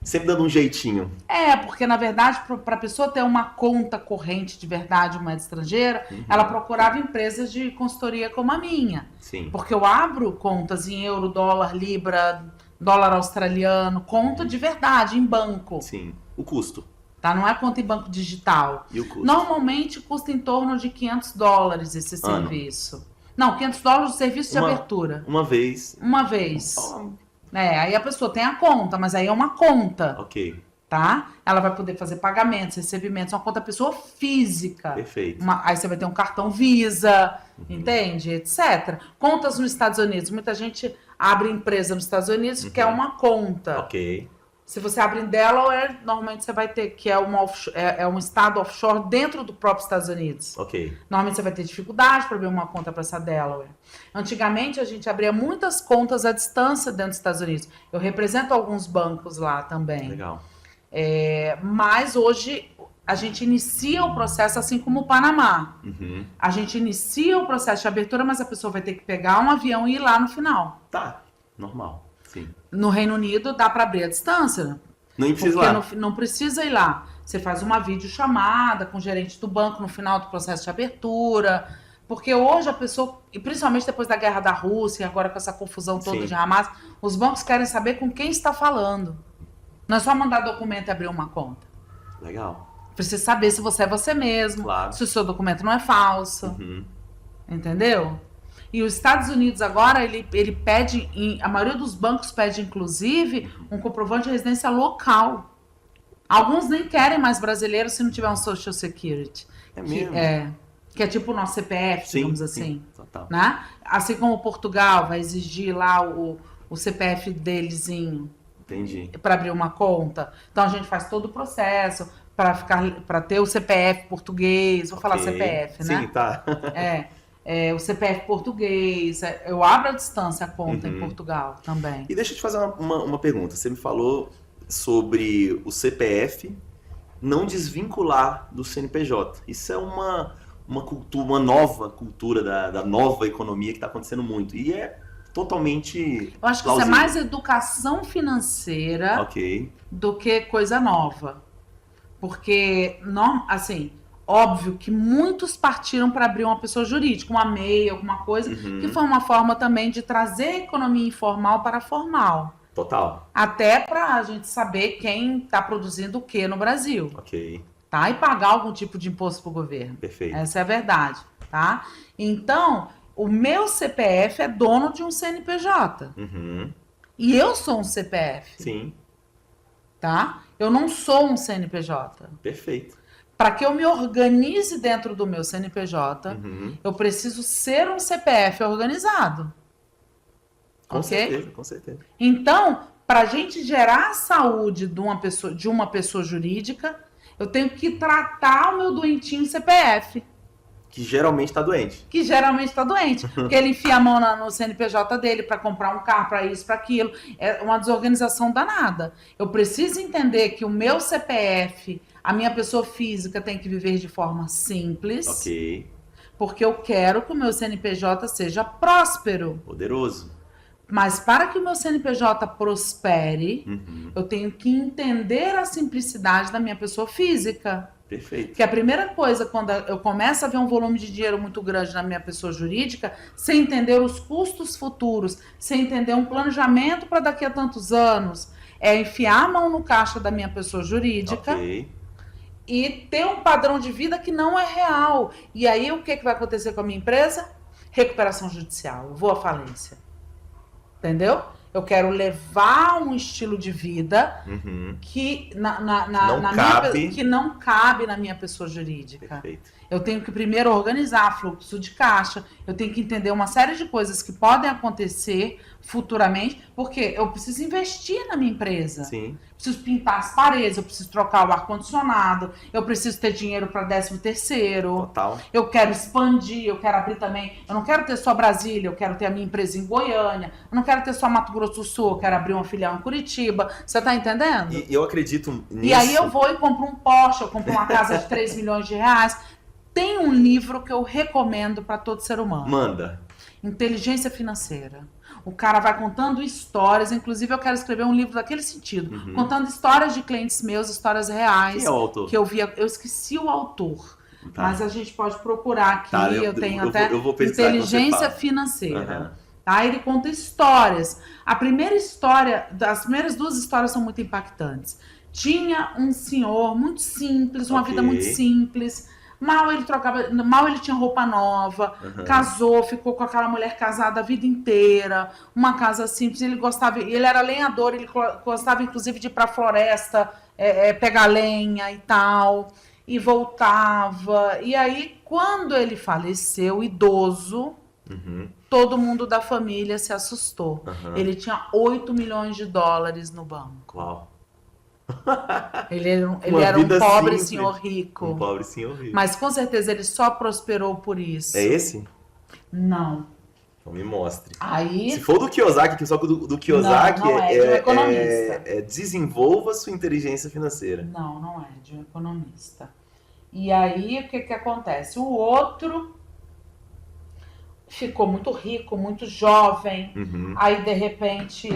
sempre dando um jeitinho. Porque, na verdade, para a pessoa ter uma conta corrente de verdade em moeda estrangeira, ela procurava empresas de consultoria como a minha. Sim. Porque eu abro contas em euro, dólar, libra, dólar australiano, conta de verdade, em banco. Sim. O custo. Tá? Não é conta em banco digital. E o custo? Normalmente custa em torno de $500 esse serviço. Não, $500 o serviço de abertura. Uma vez. Uma vez. Aí a pessoa tem a conta, mas aí é uma conta. Ok. Tá? Ela vai poder fazer pagamentos, recebimentos, uma conta pessoa física. Perfeito. Aí você vai ter um cartão Visa, entende? Etc. Contas nos Estados Unidos. Muita gente abre empresa nos Estados Unidos que é uma conta. Ok. Se você abre em Delaware, normalmente você vai ter, que é um estado offshore dentro do próprio Estados Unidos. Ok. Normalmente você vai ter dificuldade para abrir uma conta para essa Delaware. Antigamente a gente abria muitas contas à distância dentro dos Estados Unidos. Eu represento alguns bancos lá também. Legal. Mas hoje a gente inicia o processo assim como o Panamá. A gente inicia o processo de abertura, mas a pessoa vai ter que pegar um avião e ir lá no final. Tá. Normal. Sim. No Reino Unido dá para abrir à distância. Nem precisa ir lá. Não precisa ir lá. Você faz uma videochamada com o gerente do banco no final do processo de abertura. Porque hoje a pessoa, e principalmente depois da guerra da Rússia, e agora com essa confusão toda de Hamas, os bancos querem saber com quem está falando. Não é só mandar documento e abrir uma conta. Legal. Precisa saber se você é você mesmo, Claro. se o seu documento não é falso. Entendeu? E os Estados Unidos agora, ele pede, a maioria dos bancos pede, inclusive, um comprovante de residência local. Alguns nem querem mais brasileiros se não tiver um Social Security. É mesmo? Que é tipo o nosso CPF, digamos assim. Sim. Total. Né? Assim como Portugal vai exigir lá o CPF delezinho. Entendi. Para abrir uma conta. Então a gente faz todo o processo para ter o CPF português. Vou falar CPF, né? Sim, tá. O CPF português. Eu abro à distância a conta em Portugal também. E deixa eu te fazer uma pergunta. Você me falou sobre o CPF não desvincular do CNPJ. Isso é uma nova cultura da nova economia que está acontecendo muito. E é totalmente Eu acho que plausível. isso é mais educação financeira do que coisa nova. Porque, assim, óbvio que muitos partiram para abrir uma pessoa jurídica, uma MEI, alguma coisa, que foi uma forma também de trazer a economia informal para a formal. Total. Até para a gente saber quem está produzindo o que no Brasil. Ok. Tá? E pagar algum tipo de imposto para o governo. Perfeito. Essa é a verdade. Tá? Então, o meu CPF é dono de um CNPJ. E eu sou um CPF. Sim. Tá? Eu não sou um CNPJ. Perfeito. Para que eu me organize dentro do meu CNPJ, eu preciso ser um CPF organizado. Com Ok? certeza, com certeza. Então, para a gente gerar a saúde de uma pessoa jurídica, eu tenho que tratar o meu doentinho CPF. Que geralmente está doente. Que geralmente está doente. Porque ele enfia a mão no CNPJ dele para comprar um carro, para isso, para aquilo. É uma desorganização danada. Eu preciso entender que o meu CPF, a minha pessoa física, tem que viver de forma simples. Ok. Porque eu quero que o meu CNPJ seja próspero. Poderoso. Mas para que o meu CNPJ prospere, eu tenho que entender a simplicidade da minha pessoa física. Perfeito. Porque a primeira coisa, quando eu começo a ver um volume de dinheiro muito grande na minha pessoa jurídica, sem entender os custos futuros, sem entender um planejamento para daqui a tantos anos, é enfiar a mão no caixa da minha pessoa jurídica e ter um padrão de vida que não é real. E aí o que vai acontecer com a minha empresa? Recuperação judicial. Eu vou à falência. Entendeu? Eu quero levar um estilo de vida que, que não cabe na minha pessoa jurídica. Perfeito. Eu tenho que primeiro organizar fluxo de caixa, eu tenho que entender uma série de coisas que podem acontecer futuramente, porque eu preciso investir na minha empresa. Sim. Preciso pintar as paredes, eu preciso trocar o ar-condicionado, eu preciso ter dinheiro para 13º. Total. Eu quero expandir, eu quero abrir também. Eu não quero ter só Brasília, eu quero ter a minha empresa em Goiânia. Eu não quero ter só Mato Grosso do Sul, eu quero abrir uma filial em Curitiba. Você tá entendendo? E eu acredito nisso. E aí eu vou e compro um Porsche, eu compro uma casa de 3 milhões de reais. Tem um livro que eu recomendo para todo ser humano. Manda. Inteligência Financeira. O cara vai contando histórias, inclusive eu quero escrever um livro daquele sentido, contando histórias de clientes meus, histórias reais. Quem é o autor? Que eu via, eu esqueci o autor, mas a gente pode procurar aqui, eu tenho até eu vou pesquisar, Inteligência Financeira. Tá? Ele conta histórias. A primeira história, as primeiras duas histórias são muito impactantes. Tinha um senhor muito simples, uma vida muito simples. Mal ele tinha roupa nova, casou, ficou com aquela mulher casada a vida inteira, uma casa simples. Ele era lenhador, ele gostava inclusive de ir pra floresta, pegar lenha e tal, e voltava. E aí, quando ele faleceu, idoso, todo mundo da família se assustou. Ele tinha 8 milhões de dólares no banco. Uau. Ele era um pobre simples. senhor rico. Um pobre senhor rico. Mas com certeza ele só prosperou por isso. É esse? Não. Então me mostre. Aí... Se for do Kiyosaki, que só que do Kiyosaki não é de um economista. Desenvolva sua inteligência financeira. Não é de um economista. E aí o que acontece? O outro ficou muito rico, muito jovem. Aí de repente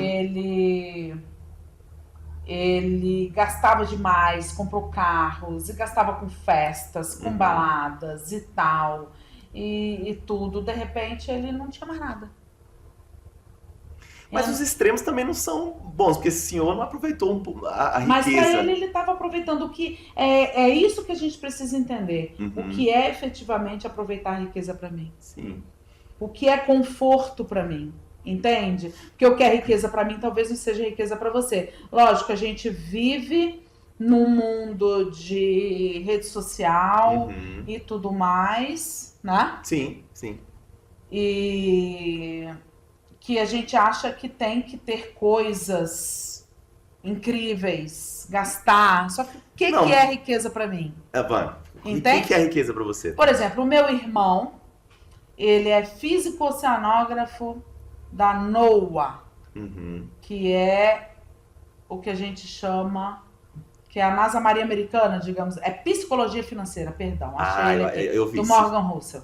ele gastava demais, comprou carros, e gastava com festas, com baladas e tal, e tudo. De repente, ele não tinha mais nada. Mas os extremos também não são bons, porque esse senhor não aproveitou a riqueza. Mas para ele estava aproveitando o que... É isso que a gente precisa entender. O que é efetivamente aproveitar a riqueza para mim. Sim. O que é conforto para mim. Entende? Porque o que é riqueza para mim talvez não seja riqueza para você. Lógico, a gente vive num mundo de rede social e tudo mais, né? Sim, sim. E que a gente acha que tem que ter coisas incríveis, gastar. Só que o que é riqueza para mim? Entende? O que é riqueza para você? Por exemplo, o meu irmão, ele é físico oceanógrafo da NOAA, que é o que a gente chama, que é a NASA Marinha Americana, digamos, é psicologia financeira, perdão, achei ele aqui, eu vi do isso. Morgan Housel.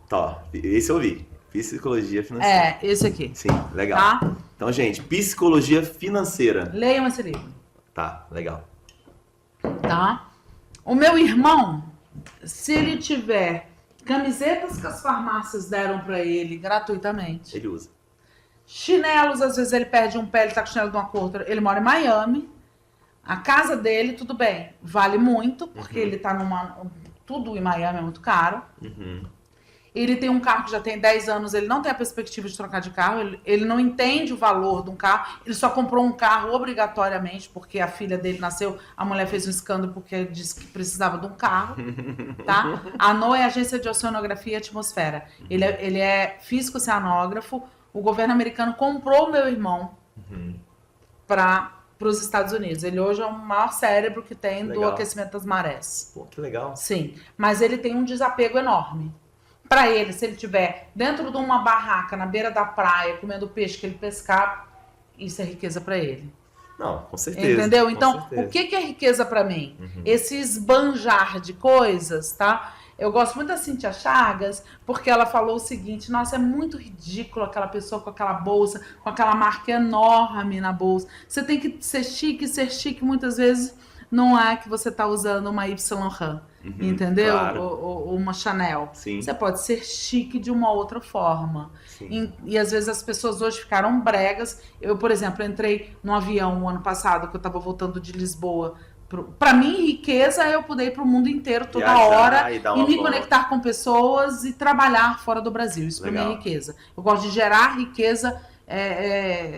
Tá, esse eu vi, psicologia financeira. Esse aqui. Sim, legal. Tá? Então, gente, psicologia financeira. Leiam esse livro. Tá, legal. Tá? O meu irmão, se ele tiver camisetas que as farmácias deram pra ele gratuitamente, Ele usa. chinelos, às vezes ele perde um pé, ele tá com chinelo de uma cor, ele mora em Miami, a casa dele, tudo bem, vale muito, porque ele tá tudo em Miami é muito caro. Ele tem um carro que já tem 10 anos, ele não tem a perspectiva de trocar de carro, ele não entende o valor de um carro, ele só comprou um carro obrigatoriamente, porque a filha dele nasceu, a mulher fez um escândalo porque disse que precisava de um carro, tá? A NOAA é a Agência de Oceanografia e Atmosfera. Ele é físico oceanógrafo, o governo americano comprou o meu irmão para os Estados Unidos. Ele hoje é o maior cérebro que tem do aquecimento das marés. Pô, que legal. Sim, mas ele tem um desapego enorme. Para ele, se ele estiver dentro de uma barraca na beira da praia, comendo peixe que ele pescar, isso é riqueza para ele. Não, com certeza. Entendeu? Então, o que é riqueza para mim? Esse esbanjar de coisas, tá? Eu gosto muito da Cíntia Chagas, porque ela falou o seguinte: nossa, é muito ridículo aquela pessoa com aquela bolsa, com aquela marca enorme na bolsa. Você tem que ser chique muitas vezes não é que você tá usando uma Yves Saint Laurent, entendeu? Claro. Ou uma Chanel. Sim. Você pode ser chique de uma outra forma. E às vezes as pessoas hoje ficaram bregas. Eu, por exemplo, entrei num avião o ano passado, que eu tava voltando de Lisboa. Para mim, riqueza é eu poder ir para o mundo inteiro toda hora e me conectar com pessoas e trabalhar fora do Brasil. Isso para mim é riqueza. Eu gosto de gerar riqueza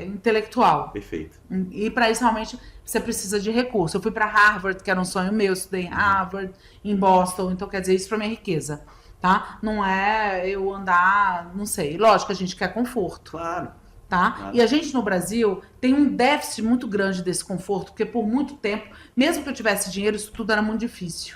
intelectual. Perfeito. E para isso, realmente, você precisa de recurso. Eu fui para Harvard, que era um sonho meu, estudei em Harvard, em Boston. Então, quer dizer, isso para mim é riqueza. Tá? Não é eu andar, não sei. Lógico, a gente quer conforto. Claro. Tá? Claro. E a gente no Brasil tem um déficit muito grande desse conforto, porque por muito tempo, mesmo que eu tivesse dinheiro, isso tudo era muito difícil.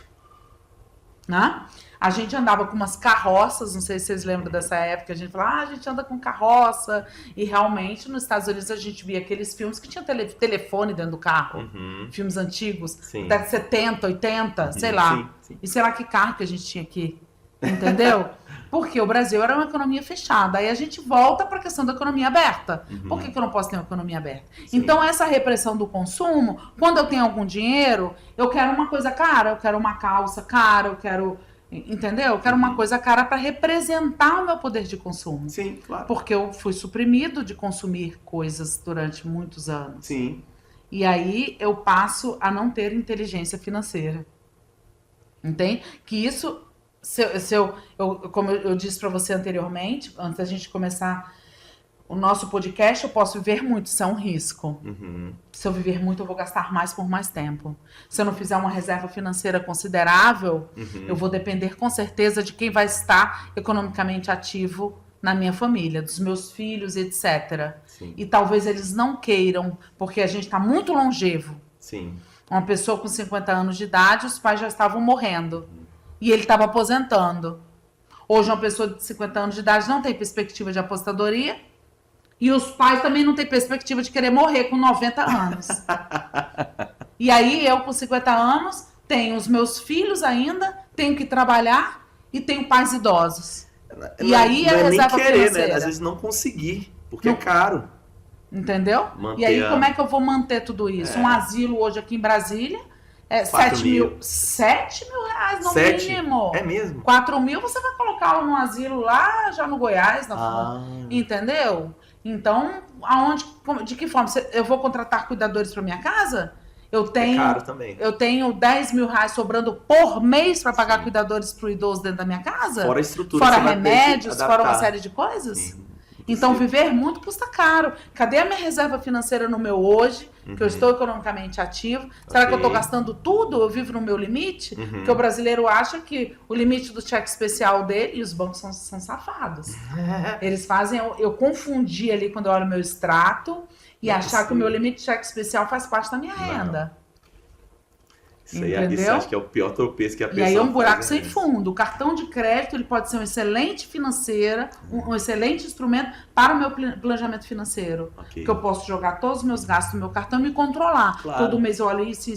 Né? A gente andava com umas carroças, não sei se vocês lembram dessa época, a gente falava, a gente anda com carroça, e realmente nos Estados Unidos a gente via aqueles filmes que tinha telefone dentro do carro, filmes antigos, da 70, 80, sei lá. Sim. E sei lá que carro que a gente tinha aqui, entendeu? Porque o Brasil era uma economia fechada. Aí a gente volta para a questão da economia aberta. Por que eu não posso ter uma economia aberta? Sim. Então, essa repressão do consumo, quando eu tenho algum dinheiro, eu quero uma coisa cara, eu quero uma calça cara, eu quero Entendeu? Eu quero uma coisa cara para representar o meu poder de consumo. Sim, claro. Porque eu fui suprimido de consumir coisas durante muitos anos. Sim. E aí eu passo a não ter inteligência financeira. Entende? Que isso, como eu disse para você anteriormente, antes da gente começar o nosso podcast, eu posso viver muito, isso é um risco. Uhum. Se eu viver muito, eu vou gastar mais por mais tempo. Se eu não fizer uma reserva financeira considerável, eu vou depender com certeza de quem vai estar economicamente ativo na minha família, dos meus filhos, etc. Sim. E talvez eles não queiram, porque a gente está muito longevo. Sim. Uma pessoa com 50 anos de idade, os pais já estavam morrendo. E ele estava aposentando. Hoje, uma pessoa de 50 anos de idade não tem perspectiva de aposentadoria. E os pais também não têm perspectiva de querer morrer com 90 anos. E aí, eu com 50 anos, tenho os meus filhos ainda, tenho que trabalhar e tenho pais idosos. E aí, não a é nem reserva querer, financeira. né? Às vezes não conseguir, porque é caro. Entendeu? Manter E aí, a- como é que eu vou manter tudo isso? Um asilo hoje aqui em Brasília é 7 mil. 7 mil reais no 7? mínimo. É mesmo? 4 mil você vai colocá-lo num asilo lá, já no Goiás, entendeu? Então, de que forma? Eu vou contratar cuidadores para minha casa? Eu É tenho, caro também. eu tenho 10 mil reais sobrando por mês para pagar cuidadores para o idoso dentro da minha casa? Fora a estrutura. Fora que você vai ter que remédios, fora uma adaptar. série de coisas? Sim. Então, Sim. viver muito custa caro. Cadê a minha reserva financeira no meu hoje, que eu estou economicamente ativo? Será que eu estou Ok. gastando tudo? Eu vivo no meu limite? Uhum. Porque o brasileiro acha que o limite do cheque especial dele, e os bancos são safados. Eles fazem eu confundir ali quando eu olho meu extrato e Não é achar que o meu possível. limite de cheque especial faz parte da minha renda. Isso aí, Entendeu? isso acho que é o pior tropeço que a E pessoa aí é um buraco faz, sem né? fundo. O cartão de crédito ele pode ser um excelente financeira, um excelente instrumento para o meu planejamento financeiro. Ok. Que eu posso jogar todos os meus gastos no meu cartão e me controlar. Claro. Todo mês eu olho isso.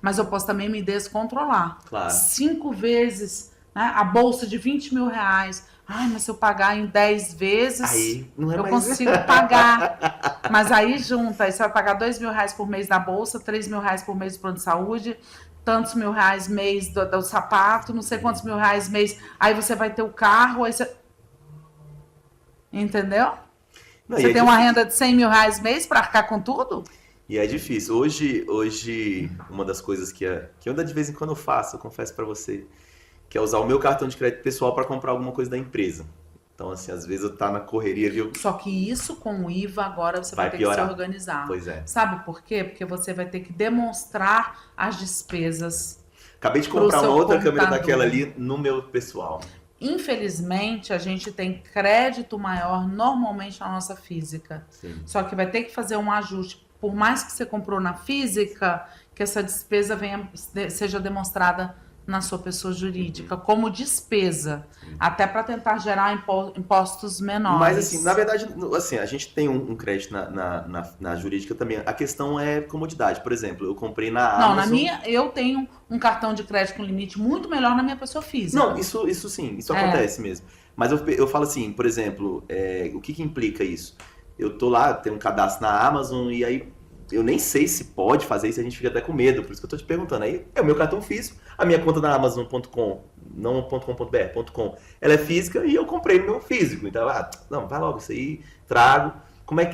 Mas eu posso também me descontrolar. Claro. 5 vezes, né, a bolsa de 20 mil reais. Ai, mas se eu pagar em 10 vezes, Aí não é eu mais... consigo pagar. Mas aí junta, aí você vai pagar 2 mil reais por mês da bolsa, 3 mil reais por mês do plano de saúde, tantos mil reais mês do sapato, não sei quantos mil reais mês. Aí você vai ter o carro, aí você... Entendeu? Não, e Você é tem uma difícil. renda de 100 mil reais mês para arcar com tudo? E é difícil. Hoje uma das coisas que eu ainda de vez em quando eu faço, eu confesso pra você, que é usar o meu cartão de crédito pessoal pra comprar alguma coisa da empresa. Então, assim, às vezes eu tá na correria, viu? Só que isso com o IVA agora você Vai vai ter que piorar. se organizar. Pois é. Sabe por quê? Porque você vai ter que demonstrar as despesas. Acabei de Pro comprar uma seu outra câmera computador. daquela ali no meu pessoal. Infelizmente, a gente tem crédito maior normalmente na nossa física. Sim. Só que vai ter que fazer um ajuste. Por mais que você comprou na física, que essa despesa seja demonstrada na sua pessoa jurídica como despesa, até para tentar gerar impostos menores. Mas, assim, na verdade, assim, a gente tem um crédito na jurídica também. A questão é comodidade. Por exemplo, eu comprei na Não, Amazon... na minha, eu tenho um cartão de crédito com limite muito melhor na minha pessoa física. Não, isso sim, isso acontece mesmo. Mas eu falo assim, por exemplo, o que implica isso? Eu tô lá, tenho um cadastro na Amazon e aí eu nem sei se pode fazer isso, a gente fica até com medo, por isso que eu tô te perguntando. Aí é o meu cartão físico, a minha conta na Amazon.com, não .com.br, .com, ela é física e eu comprei no meu físico. Então, não, vai logo isso aí, trago. Como é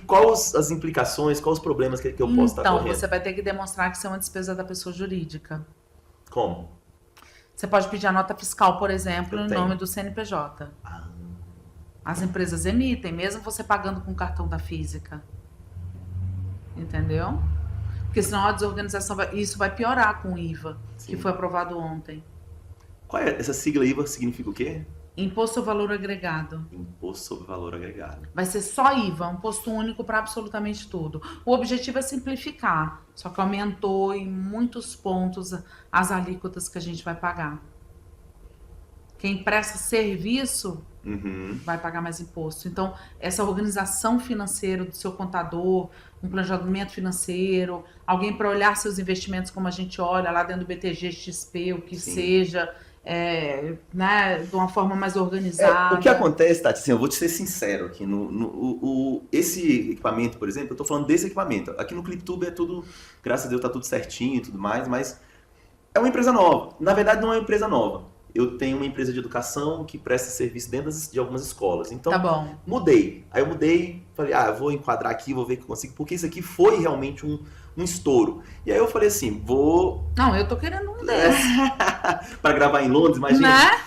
quais as implicações, quais os problemas que eu posso estar correndo? Então, você vai ter que demonstrar que isso é uma despesa da pessoa jurídica. Como? Você pode pedir a nota fiscal, por exemplo, Eu em tenho. nome do CNPJ. As empresas emitem, mesmo você pagando com cartão da física. Entendeu? Porque senão a desorganização isso vai piorar com o IVA, Sim. que foi aprovado ontem. Qual é essa sigla IVA? Significa o quê? Imposto sobre Valor Agregado. Imposto sobre Valor Agregado. Vai ser só IVA, um imposto único para absolutamente tudo. O objetivo é simplificar, só que aumentou em muitos pontos as alíquotas que a gente vai pagar. Quem presta serviço vai pagar mais imposto. Então, essa organização financeira do seu contador, um planejamento financeiro, alguém para olhar seus investimentos como a gente olha lá dentro do BTG, XP, o que Sim. seja, né, de uma forma mais organizada. O que acontece, Tati, assim, eu vou te ser sincero aqui, esse equipamento, por exemplo, eu tô falando desse equipamento. Aqui no ClipTube é tudo, graças a Deus, tá tudo certinho e tudo mais, mas é uma empresa nova. Na verdade, não é uma empresa nova. eu tenho uma empresa de educação que presta serviço dentro de algumas escolas. Então, Tá bom. mudei. Aí eu mudei, falei, eu vou enquadrar aqui, vou ver o que eu consigo, porque isso aqui foi realmente um estouro. E aí eu falei assim, vou... Não, eu tô querendo um desses. para gravar em Londres, imagina. Né?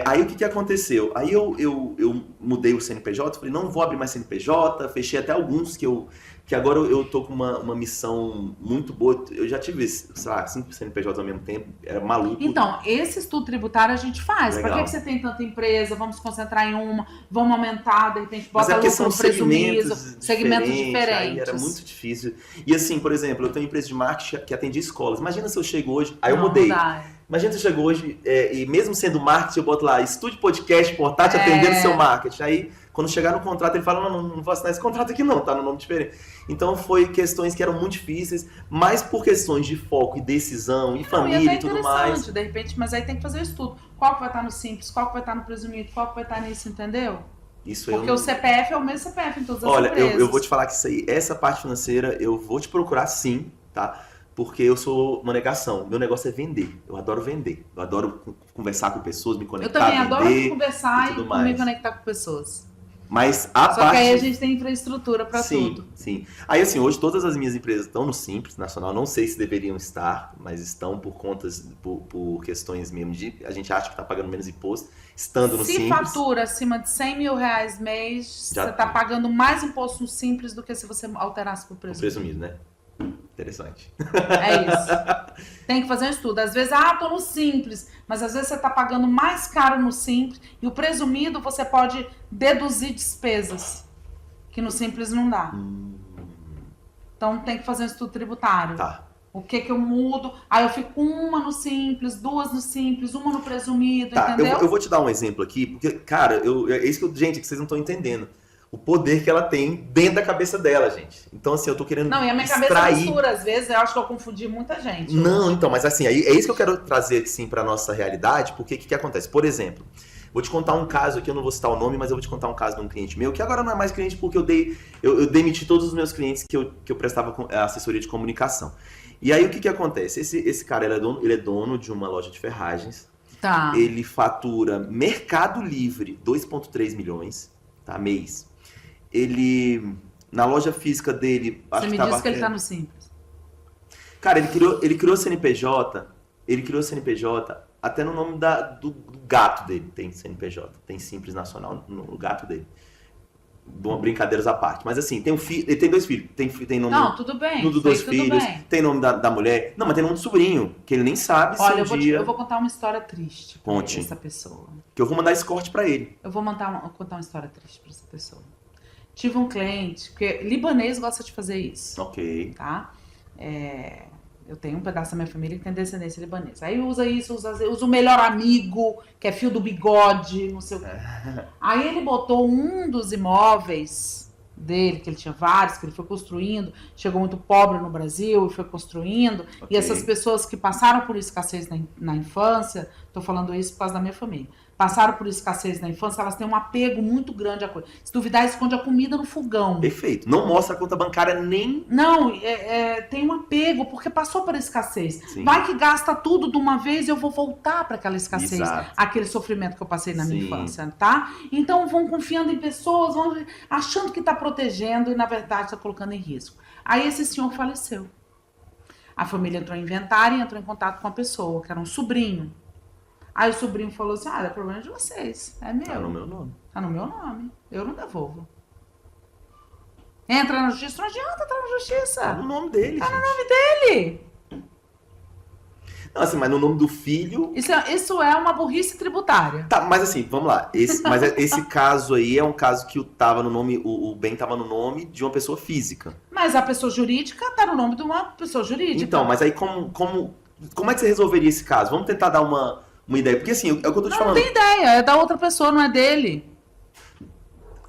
Aí o que aconteceu? Aí eu mudei o CNPJ, falei, não vou abrir mais CNPJ, fechei até alguns que agora eu tô com uma missão muito boa. Eu já tive, sei lá, 5 CNPJs ao mesmo tempo, era maluco. Então, esse estudo tributário a gente faz. Legal. Pra que você tem tanta empresa? Vamos concentrar em uma, vamos aumentar, de repente Mas bota é porque são lucro presumido, segmentos diferentes. Aí era muito difícil. E assim, por exemplo, eu tenho uma empresa de marketing que atendia escolas. Imagina se eu chego hoje, aí eu mudei. Imagina se eu chego hoje, e mesmo sendo marketing, eu boto lá, estúdio podcast portátil atendendo seu marketing. Aí, quando chegar no contrato, ele fala, não vou assinar esse contrato aqui não, tá no nome diferente. Então, foi questões que eram muito difíceis, mas por questões de foco e decisão, e família e tudo mais. De repente, mas aí tem que fazer o estudo. Qual que vai estar no simples, qual que vai estar no presumido, qual que vai estar nisso, entendeu? Isso porque o CPF é o mesmo CPF em todas as empresas. empresas. Olha, eu vou te falar que isso aí, essa parte financeira, eu vou te procurar sim, tá? Porque eu sou uma negação. Meu negócio é vender. Eu adoro vender. Eu adoro conversar com pessoas, me conectar, eu também adoro conversar e me conectar com pessoas. Mas Só que aí a gente tem infraestrutura para tudo. Sim. Aí assim, hoje todas as minhas empresas estão no Simples Nacional. Não sei se deveriam estar, mas estão por questões mesmo de... A gente acha que está pagando menos imposto, estando no Simples. Se fatura acima de 100 mil reais mês, você está pagando mais imposto no Simples do que se você alterasse para o presumido. O presumido, né? Interessante. É isso. Tem que fazer um estudo. Às vezes, tô no Simples, mas às vezes você está pagando mais caro no Simples e o presumido você pode deduzir despesas, que no Simples não dá. Então tem que fazer um estudo tributário. Tá. O que eu mudo? Aí eu fico com uma no Simples, 2 no Simples, uma no presumido, entendeu? Eu vou te dar um exemplo aqui, porque, cara, é isso gente, que vocês não estão entendendo. O poder que ela tem dentro da cabeça dela, gente. Então, assim, eu tô querendo Não, e a minha cabeça mistura, às vezes, eu acho que eu confundi muita gente. Não, então, mas assim, é isso que eu quero trazer, assim, pra nossa realidade, porque o que acontece? Por exemplo, vou te contar um caso aqui, eu não vou citar o nome, mas eu vou te contar um caso de um cliente meu, que agora não é mais cliente porque eu demiti todos os meus clientes que eu prestava assessoria de comunicação. E aí, o que acontece? Esse cara, ele é dono de uma loja de ferragens. Tá. Ele fatura Mercado Livre 2,3 milhões, tá, mês. Ele, na loja física dele... Você me disse que ele tá no Simples. Cara, ele criou CNPJ, até no nome do gato dele, tem CNPJ, tem Simples Nacional no gato dele. Brincadeiras à parte. Mas assim, ele tem 2 filhos, tem nome... Não, tudo bem. No dos 2 filhos, tem nome da mulher. Não, mas tem nome do sobrinho, que ele nem sabe se eu vou contar uma história triste pra essa pessoa. Que eu vou mandar esse corte pra ele. Eu vou contar uma história triste pra essa pessoa. Tive um cliente, porque libanês gosta de fazer isso. Ok. Tá? Eu tenho um pedaço da minha família que tem descendência libanesa. Aí usa o melhor amigo, que é fio do bigode, não sei o quê. Aí ele botou um dos imóveis dele, que ele tinha vários, que ele foi construindo, chegou muito pobre no Brasil e foi construindo. Okay. E essas pessoas que passaram por escassez na infância, estou falando isso por causa da minha família, passaram por escassez na infância, elas têm um apego muito grande à coisa. Se duvidar, esconde a comida no fogão. Perfeito. Não mostra a conta bancária nem... Não, tem um apego, porque passou por escassez. Sim. Vai que gasta tudo de uma vez e eu vou voltar para aquela escassez. Exato. Aquele sofrimento que eu passei na minha infância, tá? Então vão confiando em pessoas, vão achando que está protegendo e na verdade está colocando em risco. Aí esse senhor faleceu. A família entrou em inventário e entrou em contato com a pessoa, que era um sobrinho. Aí o sobrinho falou assim, é problema de vocês, é meu. Tá no meu nome. Tá no meu nome, eu não devolvo. Entra na justiça, não adianta entrar na justiça. Tá no nome dele, Tá gente. no nome dele. Não, assim, mas no nome do filho... Isso é uma burrice tributária. Tá, mas assim, vamos lá. Esse caso aí é um caso que tava no nome, o bem tava no nome de uma pessoa física. Mas a pessoa jurídica tá no nome de uma pessoa jurídica. Então, mas aí como é que você resolveria esse caso? Vamos tentar dar uma ideia. Porque assim, é o que eu tô te falando. Não tem ideia, é da outra pessoa, não é dele.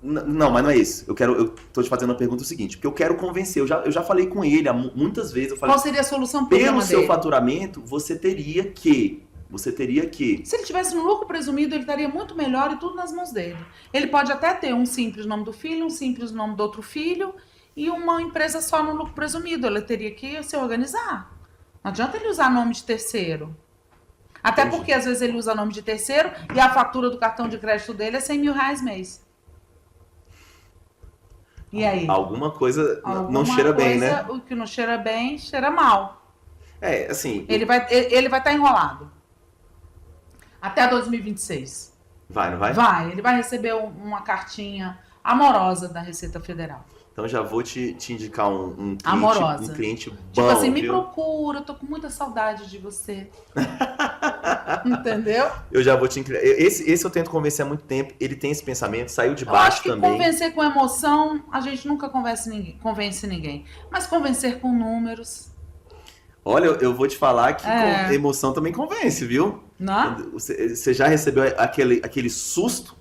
Não, mas não é isso. Eu tô te fazendo a pergunta seguinte, porque eu quero convencer. Eu já falei com ele muitas vezes. Eu falei, qual seria a solução pro pelo seu faturamento, você teria que... Se ele tivesse no lucro presumido, ele estaria muito melhor e tudo nas mãos dele. Ele pode até ter um simples nome do filho, um simples nome do outro filho e uma empresa só no lucro presumido. Ele teria que se organizar. Não adianta ele usar nome de terceiro. Até Entendi. porque às vezes ele usa nome de terceiro e a fatura do cartão de crédito dele é R$ 100 mil mês. E aí? Alguma coisa não Alguma cheira bem, coisa, né? O que não cheira bem, cheira mal. Assim... Ele vai estar enrolado. Até 2026. Vai, não vai? Vai, ele vai receber uma cartinha amorosa da Receita Federal. Então já vou te indicar um cliente, Amorosa. um cliente bom, Tipo assim, me viu? procura, eu tô com muita saudade de você. Entendeu? Eu já vou te indicar. Esse eu tento convencer há muito tempo. Ele tem esse pensamento, saiu de Eu acho baixo que também. convencer com emoção, a gente nunca convence ninguém. Mas convencer com números, Olha, eu vou te falar que É. emoção também convence, viu? né? Você já recebeu aquele susto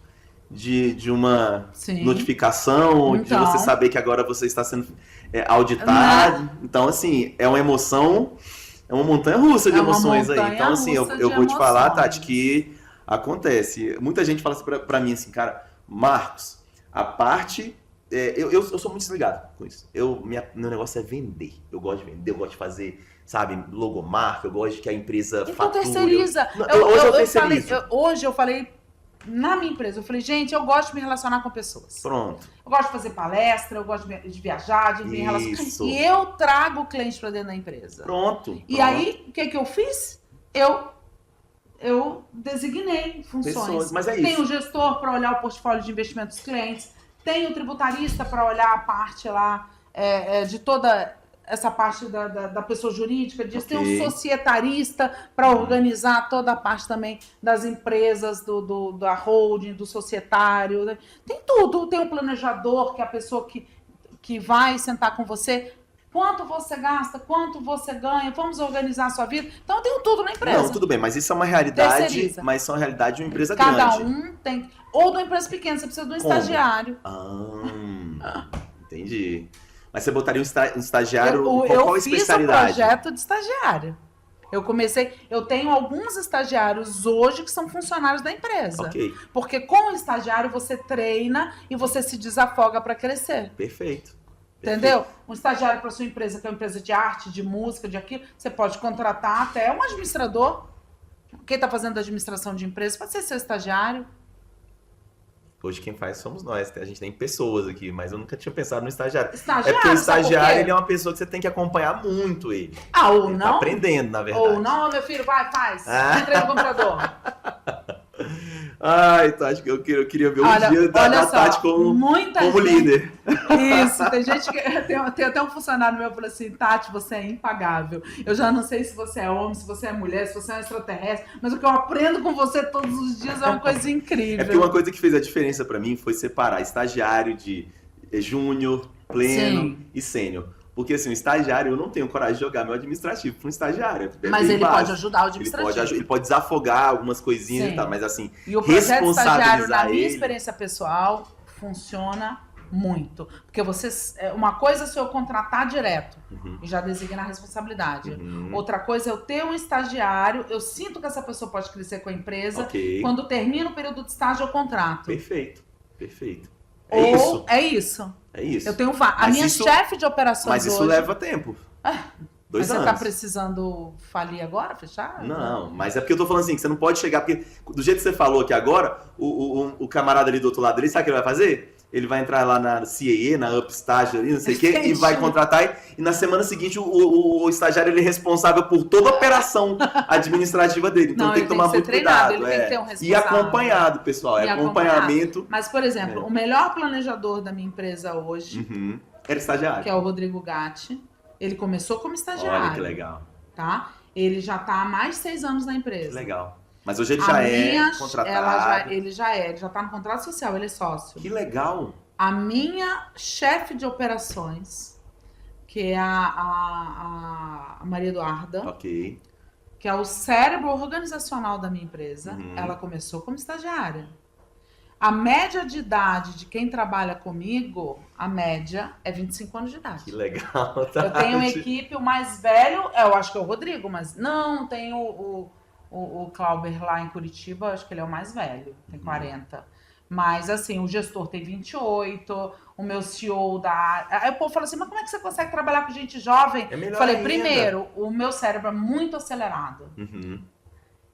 de uma Sim. notificação, de Então. você saber que agora você está sendo auditado. Então, assim, é uma emoção, é uma montanha russa de É uma emoções aí. montanha Então, assim, eu russa de vou te falar, emoções. Tati, que acontece. Muita gente fala assim pra mim, assim, cara, Marcos, a parte... eu sou muito desligado com isso. Meu negócio é vender. Eu gosto de vender, eu gosto de fazer, sabe, logomarca, eu gosto de que a empresa Então fature. terceiriza. Hoje eu terceirizo. Hoje eu falei na minha empresa, eu falei, gente, eu gosto de me relacionar com pessoas. Pronto. Eu gosto de fazer palestra, eu gosto de viajar, de me relacionar. Isso. E eu trago o cliente para dentro da empresa. Pronto. E aí, o que eu fiz? Eu designei funções. Pessoas, mas é Tem isso. o gestor para olhar o portfólio de investimentos dos clientes, tem o tributarista para olhar a parte lá de toda essa parte da pessoa jurídica, disso. Ok. Tem o societarista para organizar toda a parte também das empresas, da holding, do societário. Né? Tem tudo. Tem o planejador, que é a pessoa que vai sentar com você. Quanto você gasta, quanto você ganha, vamos organizar a sua vida. Então eu tenho tudo na empresa. Não, tudo bem, mas isso é uma realidade, Terceiriza. mas isso é uma realidade de uma empresa Cada grande. um tem. Ou de uma empresa pequena, você precisa de um Como? estagiário. Entendi. Mas você botaria um estagiário, qual Eu a fiz o especialidade? projeto de estagiário. Eu tenho alguns estagiários hoje que são funcionários da empresa. Ok, Porque com o estagiário você treina e você se desafoga para crescer. perfeito. Entendeu? Um estagiário para sua empresa, que é uma empresa de arte, de música, de aquilo, você pode contratar até um administrador. Quem está fazendo administração de empresa pode ser seu estagiário. Hoje quem faz somos nós, a gente tem pessoas aqui, mas eu nunca tinha pensado no estagiário. Estagiário, É porque o sabe por estagiário, quê? ele é uma pessoa que você tem que acompanhar muito ele. Ou Ele tá não. aprendendo, na verdade. Ou não, meu filho, vai, faz. Ah. Entra no computador. Ai, Tati, eu queria ver Olha, um dia da olha só, Tati como muita líder. Isso, tem gente que. Tem até um funcionário meu que falou assim: Tati, você é impagável. Eu já não sei se você é homem, se você é mulher, se você é um extraterrestre, mas o que eu aprendo com você todos os dias é uma coisa incrível. É porque uma coisa que fez a diferença pra mim foi separar estagiário de júnior, pleno Sim. e sênior. Porque assim, o estagiário, eu não tenho coragem de jogar meu administrativo para um estagiário. É Mas bem ele básico. pode ajudar o administrativo. Ele pode desafogar algumas coisinhas Sim. e tal, mas assim, E o projeto estagiário, na minha ele. experiência pessoal, funciona muito. Porque uma coisa é se eu contratar direto Uhum, e já designar a responsabilidade. uhum, Outra coisa é eu ter um estagiário, eu sinto que essa pessoa pode crescer com a empresa. ok. Quando termina o período de estágio, eu contrato. Perfeito, perfeito. Ou é isso. É isso. Eu tenho a Mas minha isso- chefe de operações Mas isso hoje. leva tempo. 2 Mas você anos. tá precisando falir agora, fechar? Não, mas é porque eu tô falando assim, que você não pode chegar, porque do jeito que você falou aqui agora, o camarada ali do outro lado ali, sabe o que ele vai fazer? Ele vai entrar lá na CAE, na Upstage ali, não sei o quê, e Entendi. vai contratar, e na semana seguinte o estagiário ele é responsável por toda a operação administrativa dele. Então Não, tem que ele tomar tem que muito ser treinado, cuidado. ele tem que ter um E responsável. acompanhado, pessoal. E É acompanhamento. Mas, por exemplo, o melhor planejador da minha empresa hoje, Uhum. Era estagiário. que é o Rodrigo Gatti, ele começou como estagiário. Olha que legal. Tá? Ele já tá há mais de 6 anos na empresa. Que legal. Mas hoje ele A já minha, é contratado. ele já tá no contrato social, ele é sócio. Que legal. A minha chefe de operações, que é a Maria Eduarda, Ok. que é o cérebro organizacional da minha empresa, Uhum. ela começou como estagiária. A média de idade de quem trabalha comigo, a média é 25 anos de idade. Que legal. Eu tenho uma equipe, o mais velho, eu acho que é o Rodrigo, mas não, tem o Clauber lá em Curitiba, acho que ele é o mais velho, tem 40. Mas, assim, o gestor tem 28, o meu CEO da área... Aí o povo fala assim, mas como é que você consegue trabalhar com gente jovem? É melhor Eu falei, ainda. primeiro, o meu cérebro é muito acelerado. Uhum.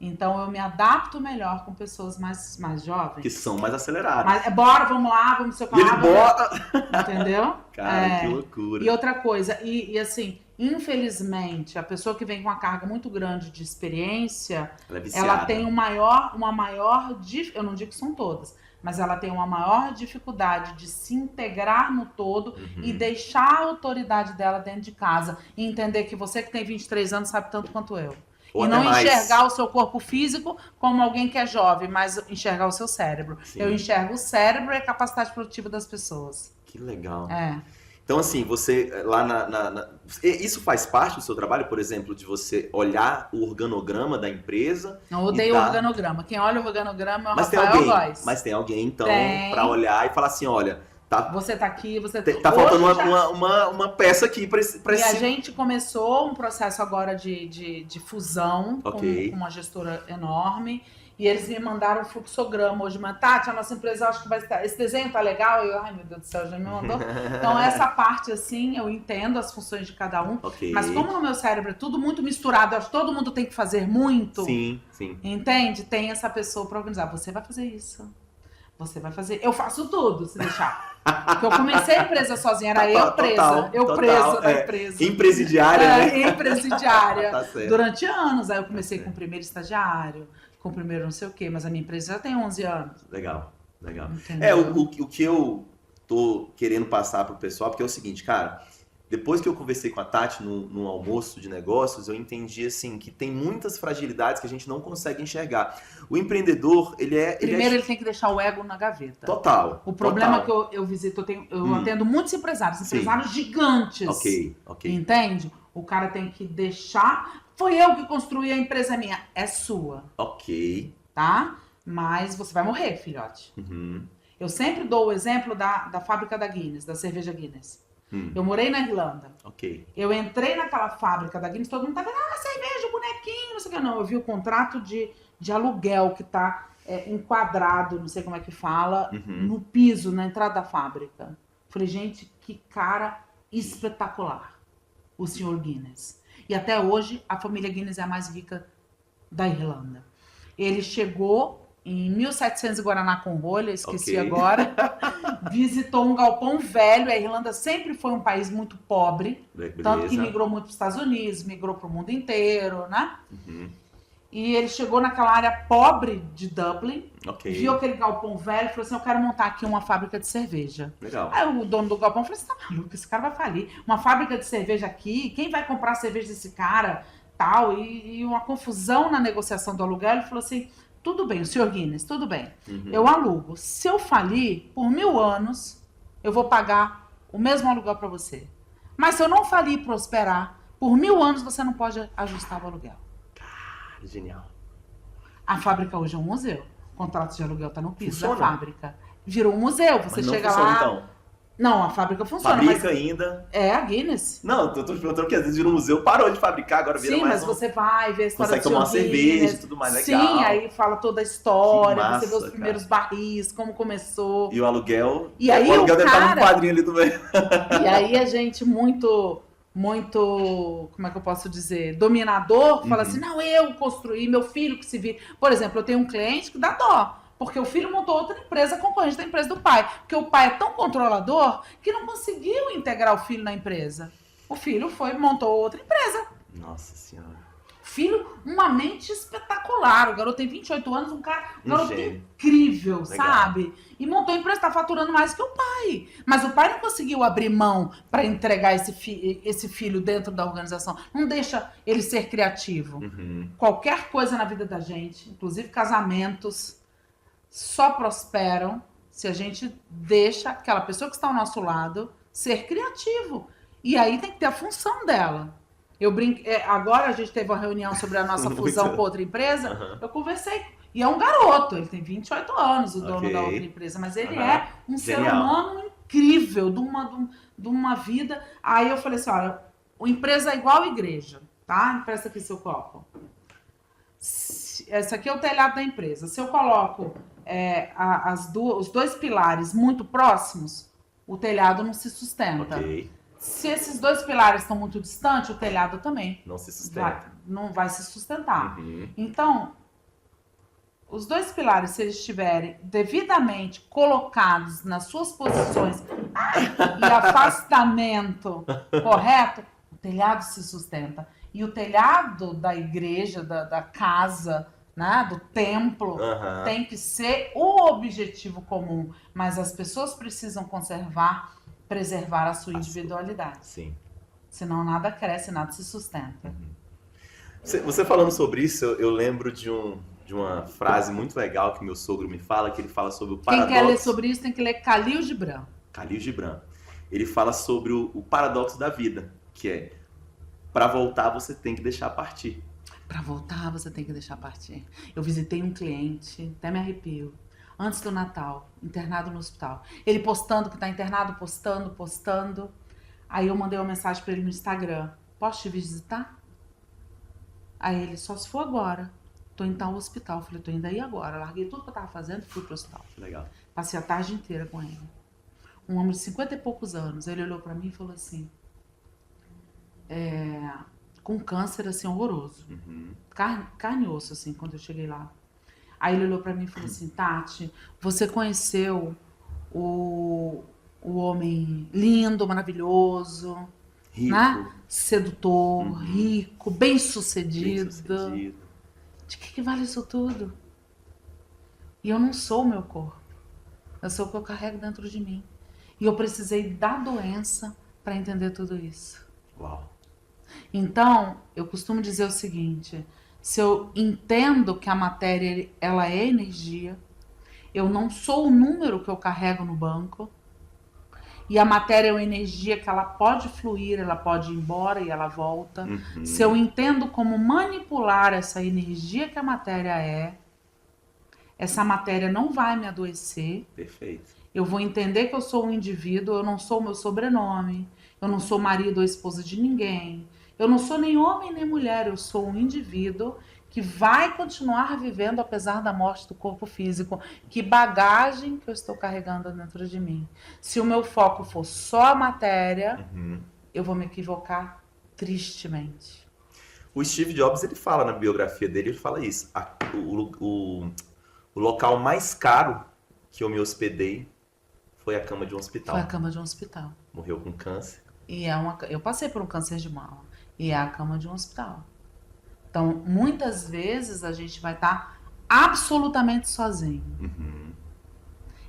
Então eu me adapto melhor com pessoas mais jovens. Que são mais aceleradas. Mas, bora, vamos lá, vamos se E ele bota... Entendeu? Cara, que loucura. E outra coisa, e assim, infelizmente, a pessoa que vem com uma carga muito grande de experiência, Ela é viciada. ela tem uma maior, eu não digo que são todas, mas ela tem uma maior dificuldade de se integrar no todo e deixar a autoridade dela dentro de casa. E entender que você que tem 23 anos sabe tanto quanto eu. Ou e até não mais. enxergar o seu corpo físico como alguém que é jovem, mas enxergar o seu cérebro. Sim. Eu enxergo o cérebro e a capacidade produtiva das pessoas. Que legal. É. Então, assim, você lá isso faz parte do seu trabalho, por exemplo, de você olhar o organograma da empresa? Eu odeio organograma. Quem olha o organograma é o Rafael Góes. Mas tem alguém, então, para olhar e falar assim, olha... Você tá aqui, você tá faltando uma peça aqui para esse... E a gente começou um processo agora de fusão com uma gestora enorme. E eles me mandaram um fluxograma hoje. Mas, Tati, a nossa empresa, eu acho que vai estar... Esse desenho tá legal? E eu, ai, meu Deus do céu, já me mandou. Então, essa parte, assim, eu entendo as funções de cada um. Mas como no meu cérebro é tudo muito misturado, eu acho que todo mundo tem que fazer muito. Sim, sim. Entende? Tem essa pessoa para organizar. Você vai fazer isso. Você vai fazer... Eu faço tudo, se deixar. Porque eu comecei a empresa sozinha, era eu presa. Presa da empresa. Empresidiária, né? Empresidiária. Tá certo. Durante anos. Aí eu comecei com o primeiro estagiário, com o primeiro não sei o quê, mas a minha empresa já tem 11 anos. Legal. Entendeu? O que eu tô querendo passar pro pessoal, porque é o seguinte, cara... Depois que eu conversei com a Tati no almoço de negócios, eu entendi assim que tem muitas fragilidades que a gente não consegue enxergar. O empreendedor, Primeiro ele tem que deixar o ego na gaveta. Total. O problema que eu visito, eu atendo muitos empresários gigantes. Ok. Entende? O cara tem que deixar. Foi eu que construí a empresa minha. É sua. Ok. Tá? Mas você vai morrer, filhote. Eu sempre dou o exemplo da fábrica da Guinness, da cerveja Guinness. Eu morei na Irlanda. Eu entrei naquela fábrica da Guinness, todo mundo tá vendo, cerveja, bonequinho, não sei o que. Não, eu vi o contrato de aluguel que tá enquadrado, não sei como é que fala, no piso, na entrada da fábrica. Falei, gente, que cara espetacular, o senhor Guinness. E até hoje, a família Guinness é a mais rica da Irlanda. Ele chegou em 1700 Guaraná com rolha, esqueci agora, visitou um galpão velho. A Irlanda sempre foi um país muito pobre, tanto que migrou muito para os Estados Unidos, migrou para o mundo inteiro, né? E ele chegou naquela área pobre de Dublin, viu aquele galpão velho e falou assim, eu quero montar aqui uma fábrica de cerveja. Legal. Aí o dono do galpão falou assim, tá maluco, esse cara vai falir. Uma fábrica de cerveja aqui, quem vai comprar cerveja desse cara? Tal, e uma confusão na negociação do aluguel. Ele falou assim, tudo bem, o senhor Guinness, tudo bem. Eu alugo. Se eu falir, por 1000 anos, eu vou pagar o mesmo aluguel para você. Mas se eu não falir e prosperar, por 1000 anos você não pode ajustar o aluguel. Cara, genial. A fábrica hoje é um museu. O contrato de aluguel tá no piso da fábrica. Virou um museu. Você chega lá... Então. Não, a fábrica funciona. Fabrica ainda. É a Guinness. Não, tô te perguntando que às vezes vira um museu, parou de fabricar, agora vira mais. Sim, mas você vai ver a história do consegue tomar uma cerveja e tudo mais, legal. Sim, aí fala toda a história, você vê os primeiros barris, como começou. E o aluguel. E aí o aluguel deve estar num quadrinho ali também. E aí a gente muito, como é que eu posso dizer, dominador, fala assim, não, eu construí, meu filho que se vira. Por exemplo, eu tenho um cliente que dá dó. Porque o filho montou outra empresa concorrente da empresa do pai. Porque o pai é tão controlador que não conseguiu integrar o filho na empresa. O filho montou outra empresa. Nossa Senhora. Filho, uma mente espetacular. O garoto tem 28 anos, um garoto incrível, legal. Sabe? E montou a empresa, tá faturando mais que o pai. Mas o pai não conseguiu abrir mão para entregar esse filho dentro da organização. Não deixa ele ser criativo. Qualquer coisa na vida da gente, inclusive casamentos, só prosperam se a gente deixa aquela pessoa que está ao nosso lado ser criativo. E aí tem que ter a função dela. Eu agora a gente teve uma reunião sobre a nossa fusão com outra empresa, eu conversei, e é um garoto, ele tem 28 anos, o dono da outra empresa, mas ele é um ser humano incrível, de uma vida. Aí eu falei assim, olha, a empresa é igual a igreja, tá? Presta aqui seu copo. Esse aqui é o telhado da empresa. Se eu coloco os dois pilares muito próximos, o telhado não se sustenta. Se esses dois pilares estão muito distantes, o telhado também não se sustenta. não vai se sustentar. Então, Os dois pilares, se eles estiverem devidamente colocados nas suas posições e afastamento correto, o telhado se sustenta. E o telhado da igreja, da casa, né, do templo, tem que ser o objetivo comum. Mas as pessoas precisam preservar a sua individualidade. Sim. Senão nada cresce, nada se sustenta. Você falando sobre isso, eu lembro de uma frase muito legal que meu sogro me fala, que ele fala sobre o paradoxo. Quem quer ler sobre isso tem que ler Khalil Gibran. Khalil Gibran. Ele fala sobre o paradoxo da vida, que é, para voltar você tem que deixar partir. Para voltar você tem que deixar partir. Eu visitei um cliente, até me arrepio, antes do Natal, internado no hospital. Ele postando que tá internado, postando. Aí eu mandei uma mensagem para ele no Instagram. Posso te visitar? Aí ele, só se for agora. Tô em tal hospital. Eu falei, tô indo aí agora. Larguei tudo que eu tava fazendo e fui pro hospital. Legal. Passei a tarde inteira com ele. Um homem de 50 e poucos anos. Ele olhou pra mim e falou assim, com câncer, assim, horroroso. Carne e osso, assim, quando eu cheguei lá. Aí ele olhou pra mim e falou assim, Tati, você conheceu o homem lindo, maravilhoso, Rico. né? Sedutor, rico, bem-sucedido. De que vale isso tudo? E eu não sou o meu corpo. Eu sou o que eu carrego dentro de mim. E eu precisei da doença para entender tudo isso. Uau. Então, eu costumo dizer o seguinte, se eu entendo que a matéria ela é energia, eu não sou o número que eu carrego no banco, e a matéria é uma energia que ela pode fluir, ela pode ir embora e ela volta. Se eu entendo como manipular essa energia que a matéria é, essa matéria não vai me adoecer. Perfeito. Eu vou entender que eu sou um indivíduo, eu não sou o meu sobrenome, eu não sou marido ou esposa de ninguém, eu não sou nem homem nem mulher, eu sou um indivíduo que vai continuar vivendo apesar da morte do corpo físico. Que bagagem que eu estou carregando dentro de mim. Se o meu foco for só a matéria, eu vou me equivocar tristemente. O Steve Jobs, ele fala na biografia dele, ele fala isso. O local mais caro que eu me hospedei foi a cama de um hospital. Foi a cama de um hospital. Morreu com câncer. E eu passei por um câncer de mama. E é a cama de um hospital. Então, muitas vezes a gente vai estar absolutamente sozinho.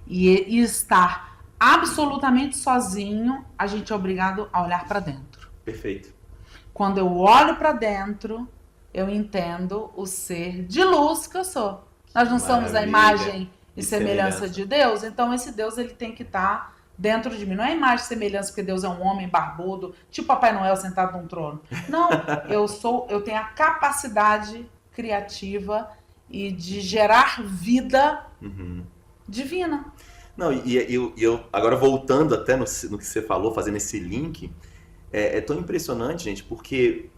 E estar absolutamente sozinho, a gente é obrigado a olhar para dentro. Perfeito. Quando eu olho para dentro, eu entendo o ser de luz que eu sou. Nós não somos a imagem e semelhança de Deus, então esse Deus ele tem que estar dentro de mim. Não é imagem e semelhança porque Deus é um homem barbudo, tipo Papai Noel sentado num trono. Não, eu tenho a capacidade criativa e de gerar vida divina. Não, e eu agora voltando até no que você falou, fazendo esse link, é tão impressionante, gente, porque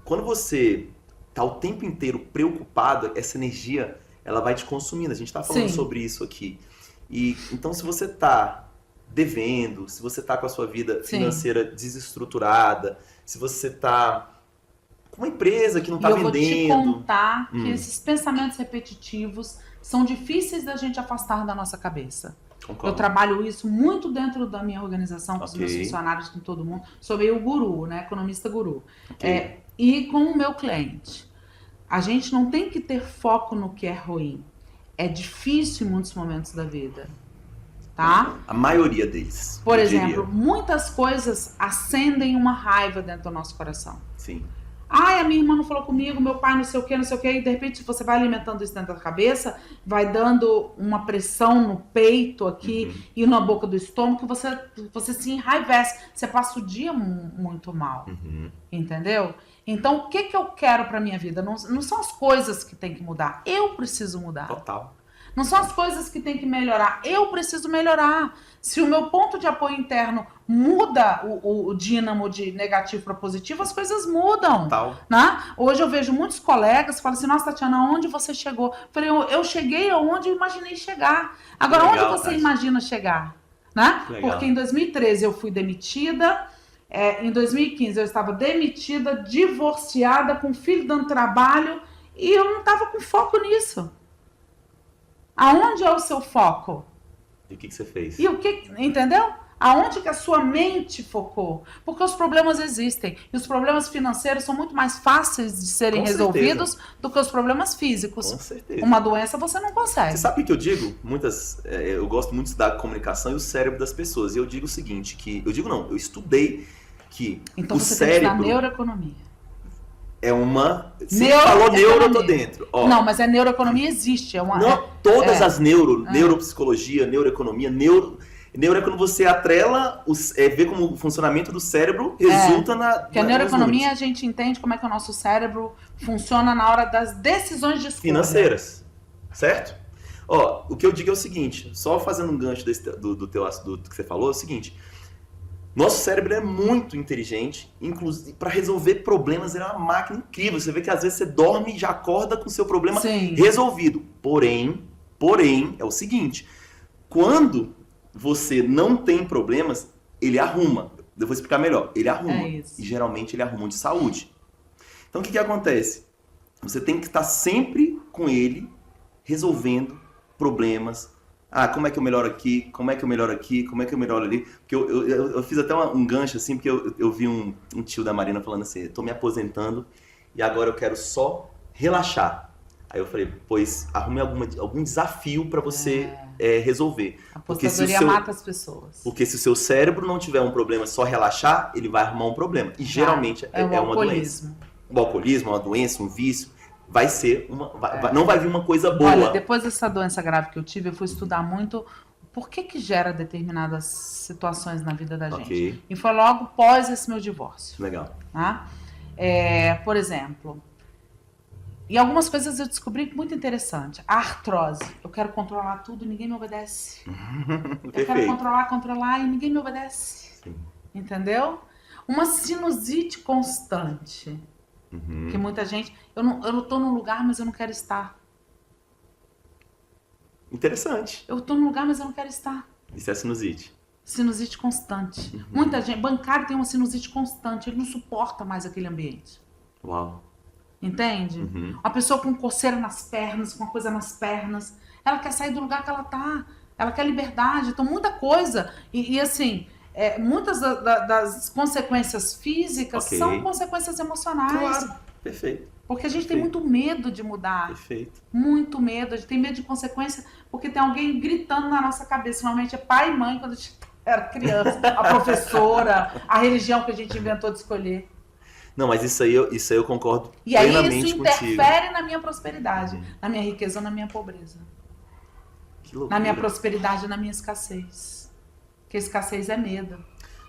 quando você tá o tempo inteiro preocupado, essa energia, ela vai te consumindo. A gente tá falando sobre isso aqui. E então, se você tá devendo, se você tá com a sua vida financeira desestruturada, se você tá com uma empresa que não tá vendendo... Eu vou te contar que esses pensamentos repetitivos são difíceis da gente afastar da nossa cabeça. Concordo. Eu trabalho isso muito dentro da minha organização, com os meus funcionários, com todo mundo. Sou meio guru, né? Economista guru. E com o meu cliente. A gente não tem que ter foco no que é ruim. É difícil em muitos momentos da vida. Tá? A maioria deles. Por exemplo, muitas coisas acendem uma raiva dentro do nosso coração. Sim. Ai, a minha irmã não falou comigo, meu pai não sei o que, e de repente você vai alimentando isso dentro da cabeça, vai dando uma pressão no peito aqui e na boca do estômago, que você se enraivece, você passa o dia muito mal, entendeu? Então, o que eu quero pra minha vida? Não são as coisas que tem que mudar, eu preciso mudar. Total. Não são as coisas que tem que melhorar, eu preciso melhorar. Se o meu ponto de apoio interno muda o dínamo de negativo para positivo, as coisas mudam. Né? Hoje eu vejo muitos colegas que falam assim, nossa, Tatiana, onde você chegou? Eu falei, eu cheguei aonde eu imaginei chegar. Agora, onde você imagina chegar? Né? Porque em 2013 eu fui demitida, em 2015 eu estava demitida, divorciada, com filho dando trabalho, e eu não estava com foco nisso. Aonde é o seu foco? E o que você fez? E o que, entendeu? Aonde que a sua mente focou? Porque os problemas existem. E os problemas financeiros são muito mais fáceis de serem Com resolvidos certeza. do que os problemas físicos. Com certeza. Uma doença você não consegue. Você sabe o que eu digo? Eu gosto muito de estudar a comunicação e o cérebro das pessoas. E eu digo o seguinte, eu estudei que Então o você tem que estudar cérebro neuroeconomia. é uma... Você falou neuro, eu tô dentro. Ó, Não, mas a neuroeconomia existe. todas as neuropsicologia, neuroeconomia, neuro é quando você atrela, vê como o funcionamento do cérebro resulta Porque a neuroeconomia a gente entende como é que o nosso cérebro funciona na hora das decisões de escolha. Financeiras, certo? Ó, o que eu digo é o seguinte, só fazendo um gancho do que você falou, é o seguinte, nosso cérebro é muito inteligente, inclusive para resolver problemas, ele é uma máquina incrível. Você vê que às vezes você dorme e já acorda com o seu problema resolvido. Porém, é o seguinte, quando você não tem problemas, ele arruma. Eu vou explicar melhor. Ele arruma. E geralmente ele arruma de saúde. Então o que acontece? Você tem que estar sempre com ele, resolvendo problemas. Ah, como é que eu melhoro aqui? Como é que eu melhoro aqui? Como é que eu melhoro ali? Porque eu fiz até um gancho assim, porque eu vi um tio da Marina falando assim, estou me aposentando e agora eu quero só relaxar. Aí eu falei, pois arrume algum desafio para você resolver. A aposentadoria mata as pessoas. Porque se o seu cérebro não tiver um problema, só relaxar, ele vai arrumar um problema. E geralmente é uma doença. O alcoolismo é uma doença, um vício. Vai ser não vai vir uma coisa boa. Olha, depois dessa doença grave que eu tive, eu fui estudar muito por que gera determinadas situações na vida da gente. E foi logo pós esse meu divórcio. Legal. Tá? Por exemplo, e algumas coisas eu descobri muito interessante. A artrose. Eu quero controlar tudo e ninguém me obedece. Eu quero controlar e ninguém me obedece. Sim. Entendeu? Uma sinusite constante. Que muita gente... Eu não tô num lugar, mas eu não quero estar. Interessante. Eu tô num lugar, mas eu não quero estar. Isso é sinusite. Sinusite constante. Muita gente... Bancário tem uma sinusite constante. Ele não suporta mais aquele ambiente. Uau. Entende? Uma pessoa com coceira nas pernas, com uma coisa nas pernas. Ela quer sair do lugar que ela tá. Ela quer liberdade. Então, muita coisa. E assim... muitas das consequências físicas são consequências emocionais. Claro, perfeito. Porque a gente tem muito medo de mudar. Perfeito. Muito medo. A gente tem medo de consequência porque tem alguém gritando na nossa cabeça. Normalmente é pai e mãe quando a gente era criança. A professora, a religião que a gente inventou de escolher. Não, mas isso aí eu concordo plenamente contigo. E aí isso interfere na minha prosperidade, na minha riqueza ou na minha pobreza. Que loucura. Na minha prosperidade ou na minha escassez. Porque escassez é medo.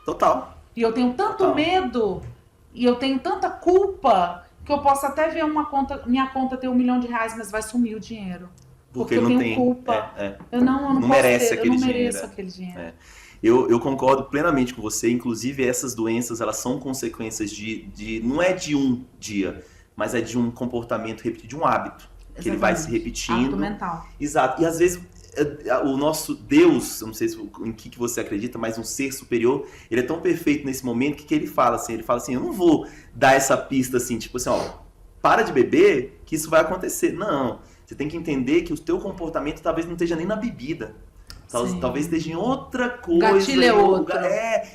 Total. E eu tenho tanto medo, e eu tenho tanta culpa, que eu posso até ver minha conta ter R$1 milhão, mas vai sumir o dinheiro. Porque eu tenho culpa. Eu não merece aquele dinheiro. Eu não mereço aquele dinheiro. Eu concordo plenamente com você. Inclusive, essas doenças, elas são consequências não é de um dia, mas é de um comportamento repetido, de um hábito. Que ele vai se repetindo. Hábito mental. Exato. E às vezes... o nosso Deus, eu não sei em que você acredita, mas um ser superior, ele é tão perfeito nesse momento que ele fala assim, eu não vou dar essa pista assim, tipo assim, ó, para de beber que isso vai acontecer. Não, você tem que entender que o teu comportamento talvez não esteja nem na bebida. Talvez esteja em outra coisa. Gatilho é outro.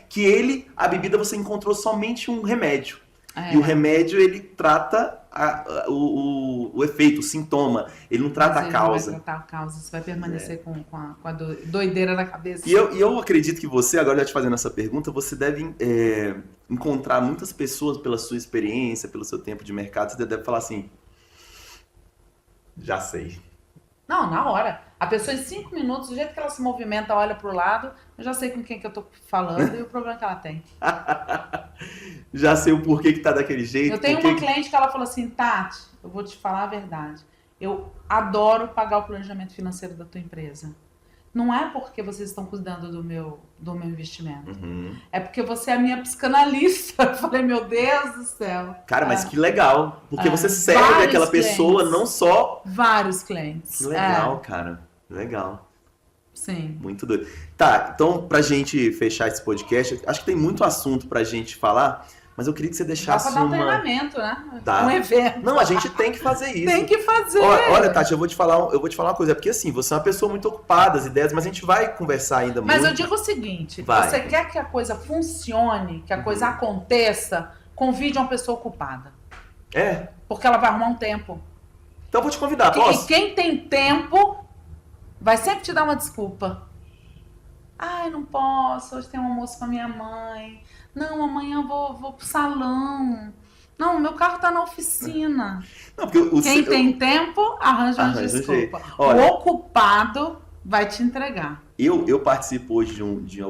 Que a bebida você encontrou somente um remédio. E o remédio, ele trata o efeito, o sintoma. Ele não trata a causa. Não vai tratar a causa. Você vai permanecer com a doideira na cabeça. E eu acredito que você, agora já te fazendo essa pergunta, você deve encontrar muitas pessoas pela sua experiência, pelo seu tempo de mercado. Você deve falar assim, já sei. Não, na hora. A pessoa em 5 minutos, do jeito que ela se movimenta, olha pro lado, eu já sei com quem que eu tô falando e o problema que ela tem. Já sei o porquê que tá daquele jeito. Eu tenho uma cliente que ela falou assim, Tati, eu vou te falar a verdade. Eu adoro pagar o planejamento financeiro da tua empresa. Não é porque vocês estão cuidando do meu investimento. É porque você é a minha psicanalista. Eu falei, meu Deus do céu. Cara, mas que legal. Porque você serve aquela pessoa, não só... Vários clientes. Que legal, cara. Legal. Sim. Muito doido. Tá, então pra gente fechar esse podcast, acho que tem muito assunto pra gente falar, Mas eu queria que você Dá deixasse pra dar um uma... treinamento, né? Dá. Um evento. Não, a gente tem que fazer isso. Tem que fazer. Olha, Tati, eu vou te falar uma coisa. É porque assim, você é uma pessoa muito ocupada, as ideias, mas a gente vai conversar ainda Mas muito. eu digo o seguinte, Vai. você quer que a coisa funcione, que a coisa aconteça, convide uma pessoa ocupada. É. Porque ela vai arrumar um tempo. Então eu vou te convidar, E posso? quem tem tempo vai sempre te dar uma desculpa. Ai, não posso, hoje tem um almoço com a minha mãe. Não, amanhã eu vou pro salão. Não, meu carro tá na oficina. Não, porque Quem tem tempo, arranja uma Arranja um desculpa. jeito. Olha, O ocupado vai te entregar. eu participo hoje de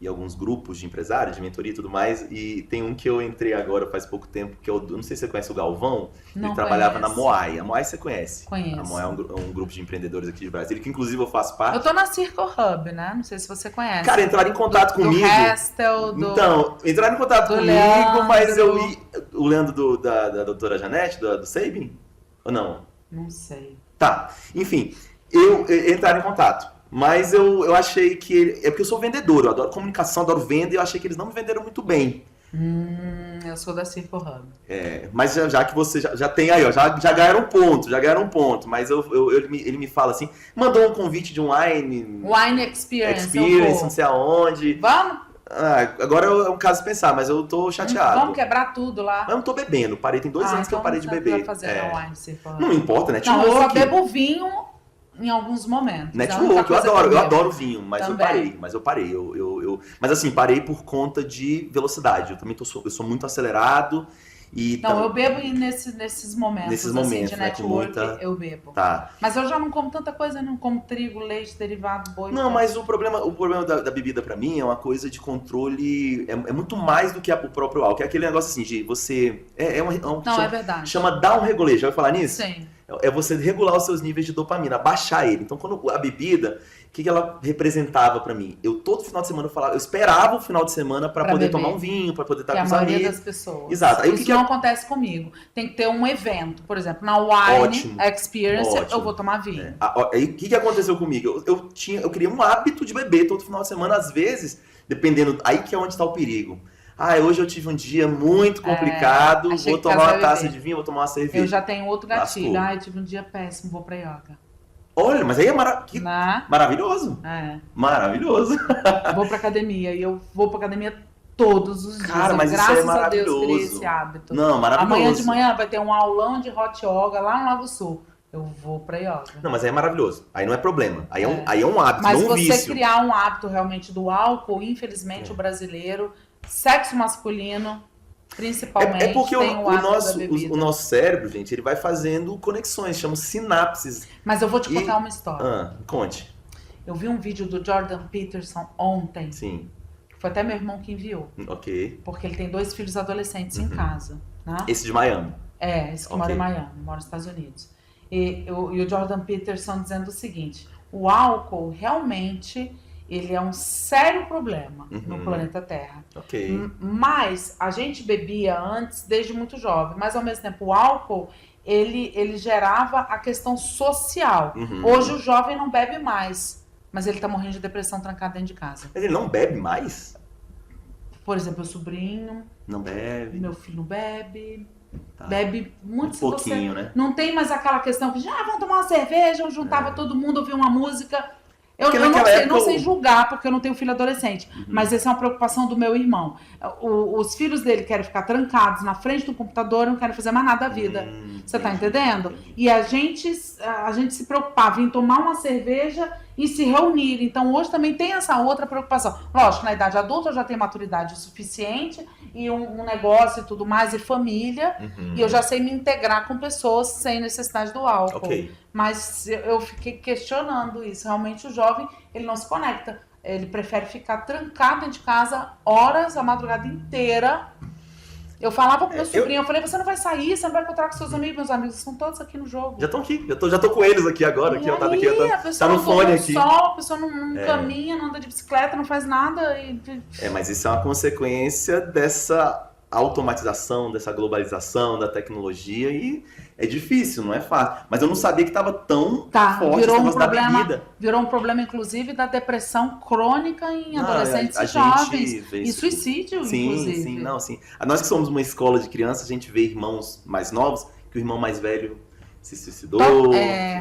alguns grupos de empresários, de mentoria e tudo mais, e tem um que eu entrei agora faz pouco tempo, que eu não sei se você conhece o Galvão, Não ele trabalhava conheço. na Moai. A Moai você conhece? Conheço. A Moai é um grupo de empreendedores aqui de Brasília, que inclusive eu faço parte. Eu tô na Circle Hub, né? Não sei se você conhece. Cara, entraram em contato do comigo. Hestel, do... Então, entraram em contato do comigo, Leandro. mas eu ia... O Leandro da doutora Janete, do Sabin? Ou não? Não sei. Tá, enfim, entraram em contato. Mas eu achei que... É porque eu sou vendedor, eu adoro comunicação, adoro venda, e eu achei que eles não me venderam muito bem. Eu sou da Circle Hub. Mas já que você já tem aí, ó, já ganharam um ponto. Mas ele me fala assim, mandou um convite de um Wine Experience. não sei aonde. Vamos? Agora é um caso de pensar, mas eu tô chateado. Vamos quebrar tudo lá. Mas eu não tô bebendo, tem 2 anos que eu parei de então beber. Vai fazer na Wine Circle Hub. Não importa, Não, network. eu só bebo vinho em alguns momentos. Network, eu adoro vinho, mas Também. eu parei. Mas assim, parei por conta de velocidade. Eu também eu sou muito acelerado. Não, eu bebo nesses momentos. Nesses assim, momentos, de né, com network, muita... eu bebo. Tá. Mas eu já não como tanta coisa, não como trigo, leite, derivado, boi. Não, mas o problema da bebida pra mim é uma coisa de controle, é muito mais do que o próprio álcool. É aquele negócio assim de você... Não, é verdade. Chama dar um regular, já vai falar nisso? Sim. É você regular os seus níveis de dopamina, baixar ele. Então, quando a bebida, o que ela representava pra mim? Eu todo final de semana eu esperava o final de semana pra poder beber. tomar um vinho, pra poder estar Que com os a maioria amigos. das pessoas. Exato. Aí, Isso não acontece comigo. Tem que ter um evento. Por exemplo, na Wine Ótimo. Experience, Ótimo. eu vou tomar vinho. Aí, o que aconteceu comigo? Eu criei um hábito de beber todo final de semana, às vezes, dependendo... Aí que é onde está o perigo. Hoje eu tive um dia muito complicado, achei vou que tomar casa uma vai taça beber. de vinho, vou tomar uma cerveja. Eu já tenho outro gatilho. Lascou. Eu tive um dia péssimo, vou pra yoga. Olha, mas aí é Né? maravilhoso. Maravilhoso. Vou pra academia. E eu vou pra academia todos os dias. Cara, mas isso graças é a Deus, maravilhoso. criei esse hábito. Não, maravilhoso. Amanhã de manhã vai ter um aulão de hot yoga lá no Lago Sul. Eu vou pra yoga. Não, mas aí é maravilhoso. Aí não é problema. Aí é um hábito, Mas não um você vício. criar um hábito realmente do álcool, infelizmente o brasileiro, sexo masculino, principalmente, É porque tem o hábito da bebida. o nosso cérebro, gente, ele vai fazendo conexões, chamam sinapses. Mas eu vou te contar uma história. Conte. Eu vi um vídeo do Jordan Peterson ontem. Sim, Foi até meu irmão que enviou. ok. Porque ele tem 2 filhos adolescentes em casa. Né? Esse de Miami. Esse que mora em Miami, mora nos Estados Unidos. E o Jordan Peterson dizendo o seguinte: o álcool realmente ele é um sério problema no planeta Terra. Ok. Mas a gente bebia antes, desde muito jovem. Mas ao mesmo tempo, o álcool ele gerava a questão social. Hoje o jovem não bebe mais, mas ele tá morrendo de depressão trancado dentro de casa. Mas ele não bebe mais? Por exemplo, meu sobrinho, Não bebe. meu filho não bebe. Tá. Bebe muito, se pouquinho, você... né? Não tem mais aquela questão que vamos tomar uma cerveja, eu juntava todo mundo, ouvia uma música. Eu Porque não naquela sei, época não sei julgar, porque eu não tenho filho adolescente. Mas essa é uma preocupação do meu irmão. Os filhos dele querem ficar trancados na frente do computador, não querem fazer mais nada da vida. Você tá entendendo? E a gente se preocupava em tomar uma cerveja e se reunir. Então hoje também tem essa outra preocupação. Lógico, na idade adulta eu já tenho maturidade suficiente e um negócio e tudo mais, e família. E eu já sei me integrar com pessoas sem necessidade do álcool. Ok. Mas eu fiquei questionando isso. Realmente o jovem, ele não se conecta. Ele prefere ficar trancado dentro de casa horas, a madrugada inteira. Eu falava com meu sobrinho, eu falei, você não vai sair, você não vai encontrar com seus amigos. Meus amigos estão todos aqui no jogo. Já estão aqui, já tô com eles aqui agora. Aqui, E ó, tá aí, aqui, a pessoa tá no não fone toma aqui. sol, a pessoa não caminha, não anda de bicicleta, não faz nada. Mas isso é uma consequência dessa automatização, dessa globalização da tecnologia e é difícil, não é fácil. Mas eu não sabia que estava tão forte esse negócio da bebida. Virou um problema, inclusive, da depressão crônica em adolescentes e jovens. E suicídio, inclusive. Sim. Nós que somos uma escola de crianças, a gente vê irmãos mais novos, que o irmão mais velho se suicidou,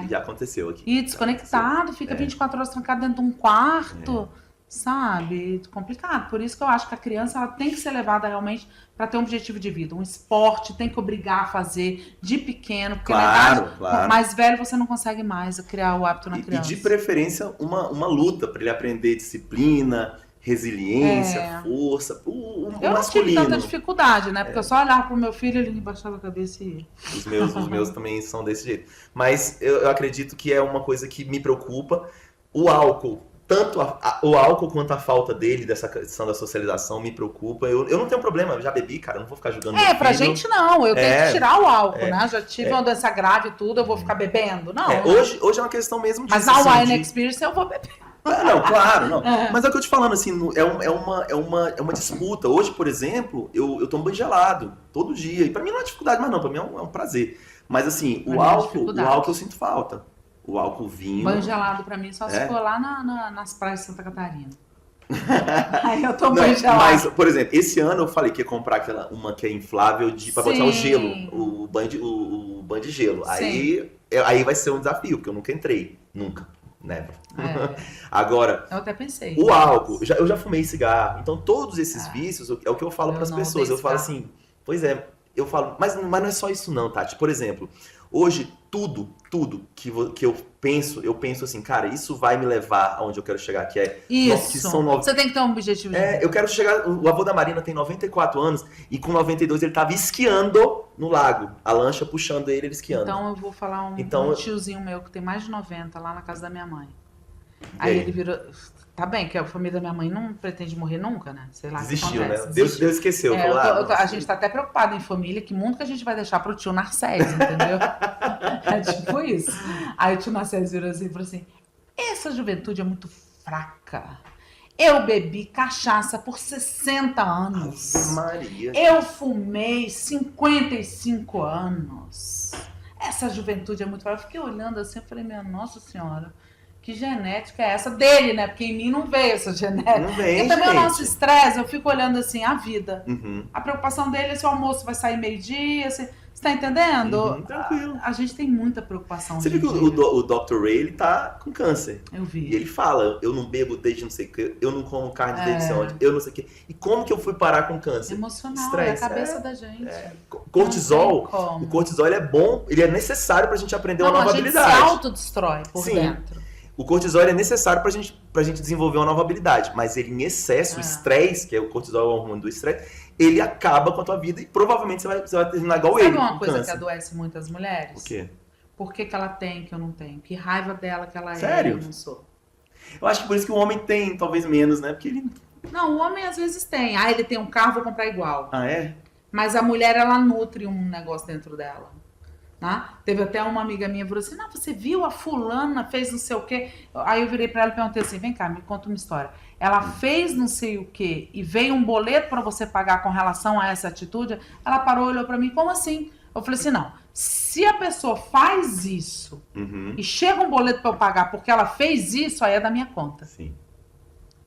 já aconteceu aqui. E desconectado, fica 24 horas trancado dentro de um quarto. Sabe? Complicado. Por isso que eu acho que a criança ela tem que ser levada realmente para ter um objetivo de vida. Um esporte tem que obrigar a fazer de pequeno, porque na idade mais velho você não consegue mais criar o hábito na criança. E de preferência uma luta para ele aprender disciplina, resiliência, força, o eu masculino. não tive tanta dificuldade, né? Porque eu só olhava pro meu filho, ele baixava a cabeça e... Os meus também são desse jeito. Mas eu acredito que é uma coisa que me preocupa. O álcool, tanto o álcool quanto a falta dele, dessa questão da socialização, me preocupa. Eu não tenho problema, eu já bebi, cara, eu não vou ficar julgando meu filho. Pra gente não, eu tenho que tirar o álcool, né? Já tive uma doença grave e tudo, eu vou ficar bebendo? Não. Hoje é uma questão mesmo disso. Mas na Wine Experience eu vou beber. Não, claro, não. Mas é o que eu te falando, assim, é uma disputa. Hoje, por exemplo, eu tomo banho gelado, todo dia. E pra mim não é dificuldade, mas não, pra mim é um prazer. Mas assim, o álcool eu sinto falta. O álcool, vinho... Banho gelado pra mim só se for lá nas praias de Santa Catarina. Aí eu tomo banho gelado. Mas, por exemplo, esse ano eu falei que ia comprar uma que é inflável pra botar o gelo, o banho de gelo. Aí vai ser um desafio, porque eu nunca entrei, nunca. Never. Agora, eu até pensei. O álcool, eu já fumei cigarro, então todos esses vícios é o que eu falo para as pessoas. Eu falo assim, eu falo, mas não é só isso não, Tati. Por exemplo, hoje tudo que eu penso assim, cara, isso vai me levar aonde eu quero chegar, que é... Isso, que são você tem que ter um objetivo. Eu quero chegar, o avô da Marina tem 94 anos e com 92 ele tava esquiando no lago, a lancha puxando ele esquiando. Então eu vou falar um tiozinho meu que tem mais de 90 lá na casa da minha mãe. Aí ele virou... Tá bem, que a família da minha mãe não pretende morrer nunca, né? Sei lá. Desistiu, né? Deus esqueceu. A gente tá até preocupado em família, que mundo que a gente vai deixar pro tio Narcésio, entendeu? É tipo isso. Aí o tio Narcésio virou assim e falou assim, essa juventude é muito fraca. Eu bebi cachaça por 60 anos. Ave Maria. Eu fumei 55 anos. Essa juventude é muito fraca. Eu fiquei olhando assim e falei, minha Nossa Senhora... Que genética é essa dele, né? Porque em mim não veio essa genética. Não vem, e também o nosso estresse, eu fico olhando assim, a vida. Uhum. A preocupação dele é se o almoço vai sair meio-dia, você tá entendendo? Tranquilo. A gente tem muita preocupação. Você viu que o Dr. Ray, ele tá com câncer. Eu vi. E ele fala, eu não bebo desde não sei o que, eu não como carne desde onde, eu não sei o que. E como que eu fui parar com câncer? Emocional, Stress. É a cabeça da gente. Cortisol, o cortisol ele é bom, ele é necessário pra gente aprender uma nova habilidade. A gente se autodestrói por dentro. O cortisol é necessário pra gente desenvolver uma nova habilidade, mas ele em excesso, o estresse, que é o cortisol é o hormônio do estresse, ele acaba com a tua vida e provavelmente você vai terminar igual ele. Sabe uma coisa que adoece muitas mulheres? O quê? Por que ela tem que eu não tenho? Que raiva dela que ela Sério? eu não sou. Eu acho que por isso que o homem tem, talvez menos, né? Porque ele... Não, o homem às vezes tem. Ele tem um carro, vou comprar igual. Ah, é? Mas a mulher, ela nutre um negócio dentro dela. Teve até uma amiga minha que falou assim, não, você viu a fulana, fez não sei o quê. Aí eu virei pra ela e perguntei assim, vem cá, me conta uma história. Ela fez não sei o quê e veio um boleto pra você pagar com relação a essa atitude? Ela parou, olhou pra mim, como assim? Eu falei assim, não, se a pessoa faz isso e chega um boleto pra eu pagar porque ela fez isso, aí é da minha conta. Sim.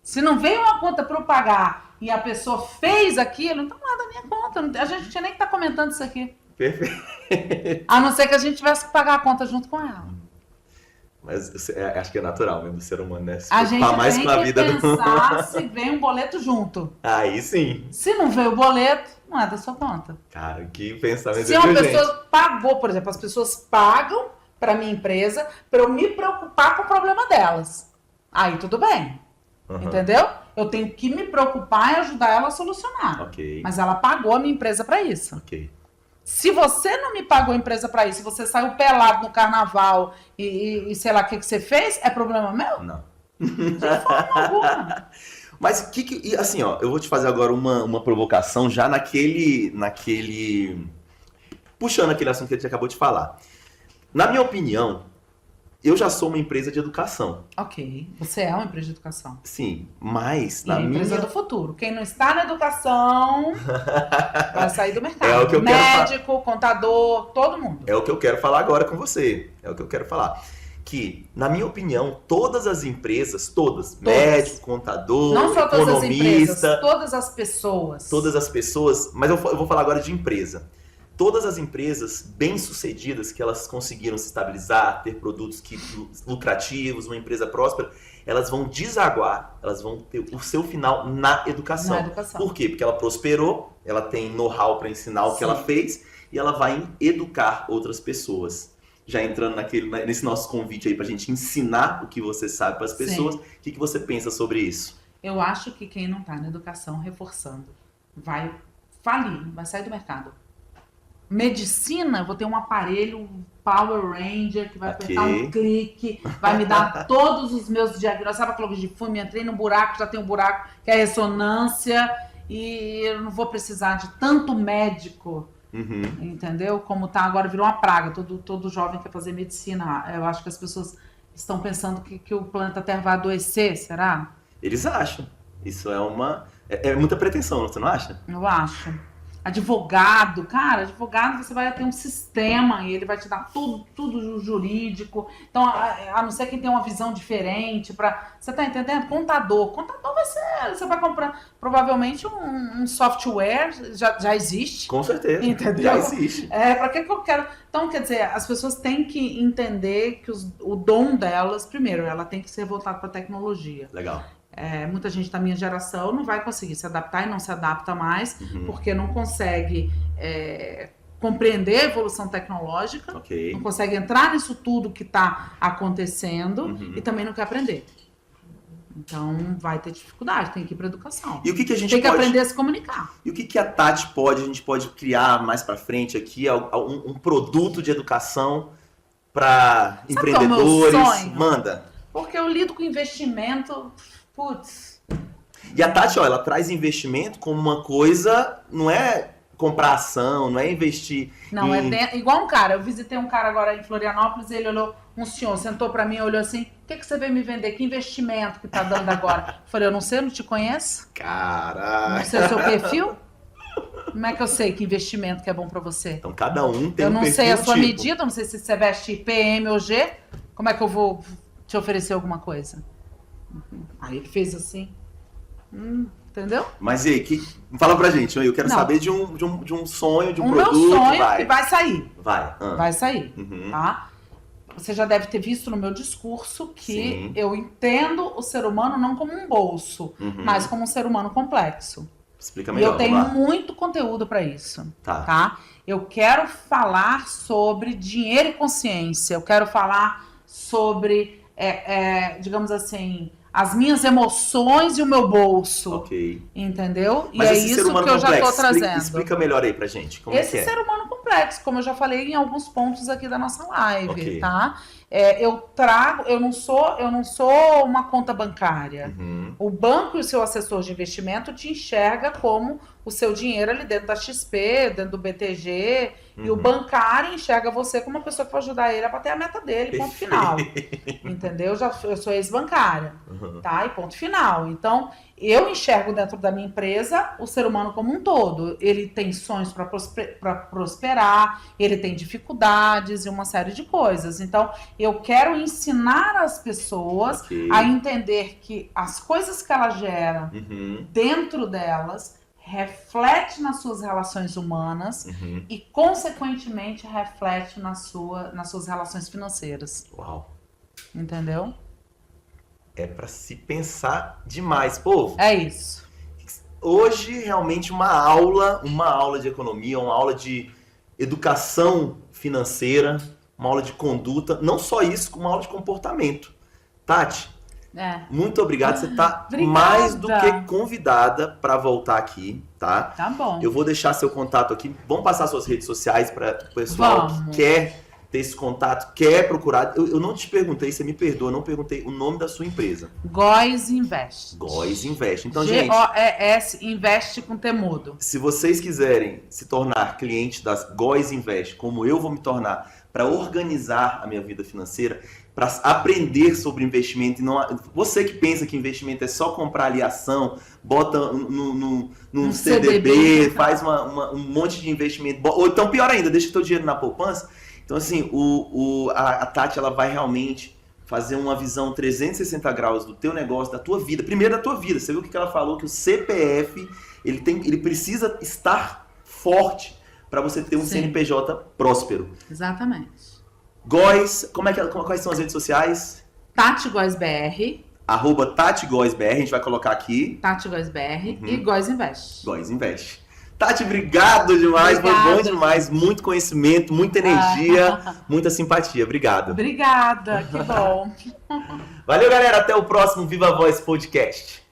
Se não veio uma conta pra eu pagar e a pessoa fez aquilo, então não é da minha conta. A gente não tinha nem que estar comentando isso aqui. Perfeito. A não ser que a gente tivesse que pagar a conta junto com ela. Mas acho que é natural mesmo do ser humano, né? Se a gente mais tem com a que vida pensar se vem um boleto junto. Aí sim. Se não veio o boleto, não é da sua conta. Cara, que pensamento. Se uma pessoa pagou, por exemplo, as pessoas pagam para minha empresa para eu me preocupar com o problema delas. Aí tudo bem. Entendeu? Eu tenho que me preocupar e ajudar ela a solucionar. Ok. Mas ela pagou a minha empresa para isso. Ok. Se você não me pagou a empresa para isso, você saiu pelado no carnaval e sei lá o que você fez, é problema meu? Não. De forma alguma. Mas assim, ó, eu vou te fazer agora uma provocação já naquele puxando aquele assunto que a gente acabou de falar. Na minha opinião, eu já sou uma empresa de educação. Ok, você é uma empresa de educação. Sim, mas E na a empresa minha... do futuro. Quem não está na educação vai sair do mercado. É o que eu quero Médico, contador, todo mundo. É o que eu quero falar agora com você. É o que eu quero falar. Que, na minha opinião, todas as empresas, todas. Médico, contador, Não só todas as empresas, economista, todas as pessoas. todas as pessoas, mas eu vou falar agora de empresa. Todas as empresas bem-sucedidas que elas conseguiram se estabilizar, ter produtos lucrativos, uma empresa próspera, elas vão desaguar, elas vão ter o seu final na educação. Na educação. Por quê? Porque ela prosperou, ela tem know-how para ensinar o que ela fez e ela vai educar outras pessoas. Já entrando nesse nosso convite aí para a gente ensinar o que você sabe para as pessoas, o que você pensa sobre isso? Eu acho que quem não está na educação, reforçando, vai falir, vai sair do mercado. Medicina, eu vou ter um aparelho Power Ranger que vai apertar um clique, vai me dar todos os meus diagnósticos. Sabe aquela coisa de fumo? Entrei num buraco, já tem um buraco que é ressonância e eu não vou precisar de tanto médico, entendeu? Como tá agora, virou uma praga. Todo jovem quer fazer medicina. Eu acho que as pessoas estão pensando que o planeta Terra vai adoecer, será? Eles acham. Isso é muita pretensão, você não acha? Eu acho. Advogado, cara, advogado você vai ter um sistema e ele vai te dar tudo jurídico. Então, a não ser quem tem uma visão diferente, você tá entendendo? Contador vai ser, você vai comprar provavelmente um software, já existe. Com certeza, entendeu? Já existe. Pra que eu quero? Então, quer dizer, as pessoas têm que entender que o dom delas, primeiro, ela tem que ser voltada para a tecnologia. Legal. Muita gente da minha geração não vai conseguir se adaptar e não se adapta mais, porque não consegue compreender a evolução tecnológica, não consegue entrar nisso tudo que está acontecendo e também não quer aprender. Então vai ter dificuldade, tem que ir para educação. E o que a gente tem que aprender a se comunicar. E o que a Tati a gente pode criar mais para frente aqui, um produto de educação para empreendedores? Qual é o meu sonho? Manda. Porque eu lido com investimento. Putz. E a Tati, ela traz investimento como uma coisa, não é comprar ação, não é investir. Não, igual um cara. Eu visitei um cara agora em Florianópolis, ele olhou, um senhor sentou pra mim, olhou assim: o que você veio me vender? Que investimento que tá dando agora? Eu falei: eu não sei, eu não te conheço. Caraca. Não sei o seu perfil. Como é que eu sei que investimento que é bom pra você? Então cada um tem eu um perfil. Eu não sei a sua medida, eu não sei se você veste PM ou G. Como é que eu vou te oferecer alguma coisa? Aí ele fez assim, entendeu? Mas e aí, fala pra gente, eu quero saber de um sonho, de um produto. Meu sonho que vai sair. Vai sair, tá? Você já deve ter visto no meu discurso que eu entendo o ser humano não como um bolso, mas como um ser humano complexo. Explica melhor. E eu tenho muito conteúdo para isso, tá? Eu quero falar sobre dinheiro e consciência, eu quero falar sobre, digamos assim, as minhas emoções e o meu bolso. Ok. Entendeu? Mas e é isso que eu já tô trazendo. Explica melhor aí pra gente. Como esse ser humano complexo, como eu já falei em alguns pontos aqui da nossa live, tá? Eu não sou uma conta bancária. O banco e o seu assessor de investimento te enxerga como o seu dinheiro ali dentro da XP, dentro do BTG, e o bancário enxerga você como uma pessoa que vai ajudar ele a bater a meta dele, ponto final. Entendeu? Eu sou ex-bancária, tá? E ponto final. Então, eu enxergo dentro da minha empresa o ser humano como um todo. Ele tem sonhos para prosperar, ele tem dificuldades e uma série de coisas. Então, eu quero ensinar as pessoas a entender que as coisas que ela gera dentro delas reflete nas suas relações humanas e, consequentemente, reflete nas suas relações financeiras. Uau! Entendeu? É para se pensar demais, povo. É isso. Hoje, realmente, uma aula de economia, uma aula de educação financeira, uma aula de conduta, não só isso, como uma aula de comportamento. Tati, muito obrigado. Você está mais do que convidada para voltar aqui, tá? Tá bom. Eu vou deixar seu contato aqui. Vamos passar suas redes sociais para o pessoal que quer ter esse contato, quer procurar. Eu não te perguntei, você me perdoa, eu não perguntei o nome da sua empresa. Góes Invest. Góes Invest. Então, gente, G-O-E-S, investe com temudo. Se vocês quiserem se tornar cliente das Góes Invest, como eu vou me tornar, para organizar a minha vida financeira, para aprender sobre investimento. E não, você que pensa que investimento é só comprar ali ação, bota num CDB, faz um monte de investimento. Ou então, pior ainda, deixa o teu dinheiro na poupança. Então, assim, a Tati, ela vai realmente fazer uma visão 360 graus do teu negócio, da tua vida. Primeiro da tua vida. Você viu o que ela falou? Que o CPF, ele precisa estar forte para você ter um CNPJ próspero. Exatamente. Góes, quais são as redes sociais? Tati Góes BR. @Tati Góes BR, a gente vai colocar aqui. Tati Góes BR e Góes Invest. Góes Invest. Tati, obrigado demais, foi bom demais. Muito conhecimento, muita energia, muita simpatia. Obrigado. Obrigada, que bom. Valeu, galera. Até o próximo Viva Voz Podcast.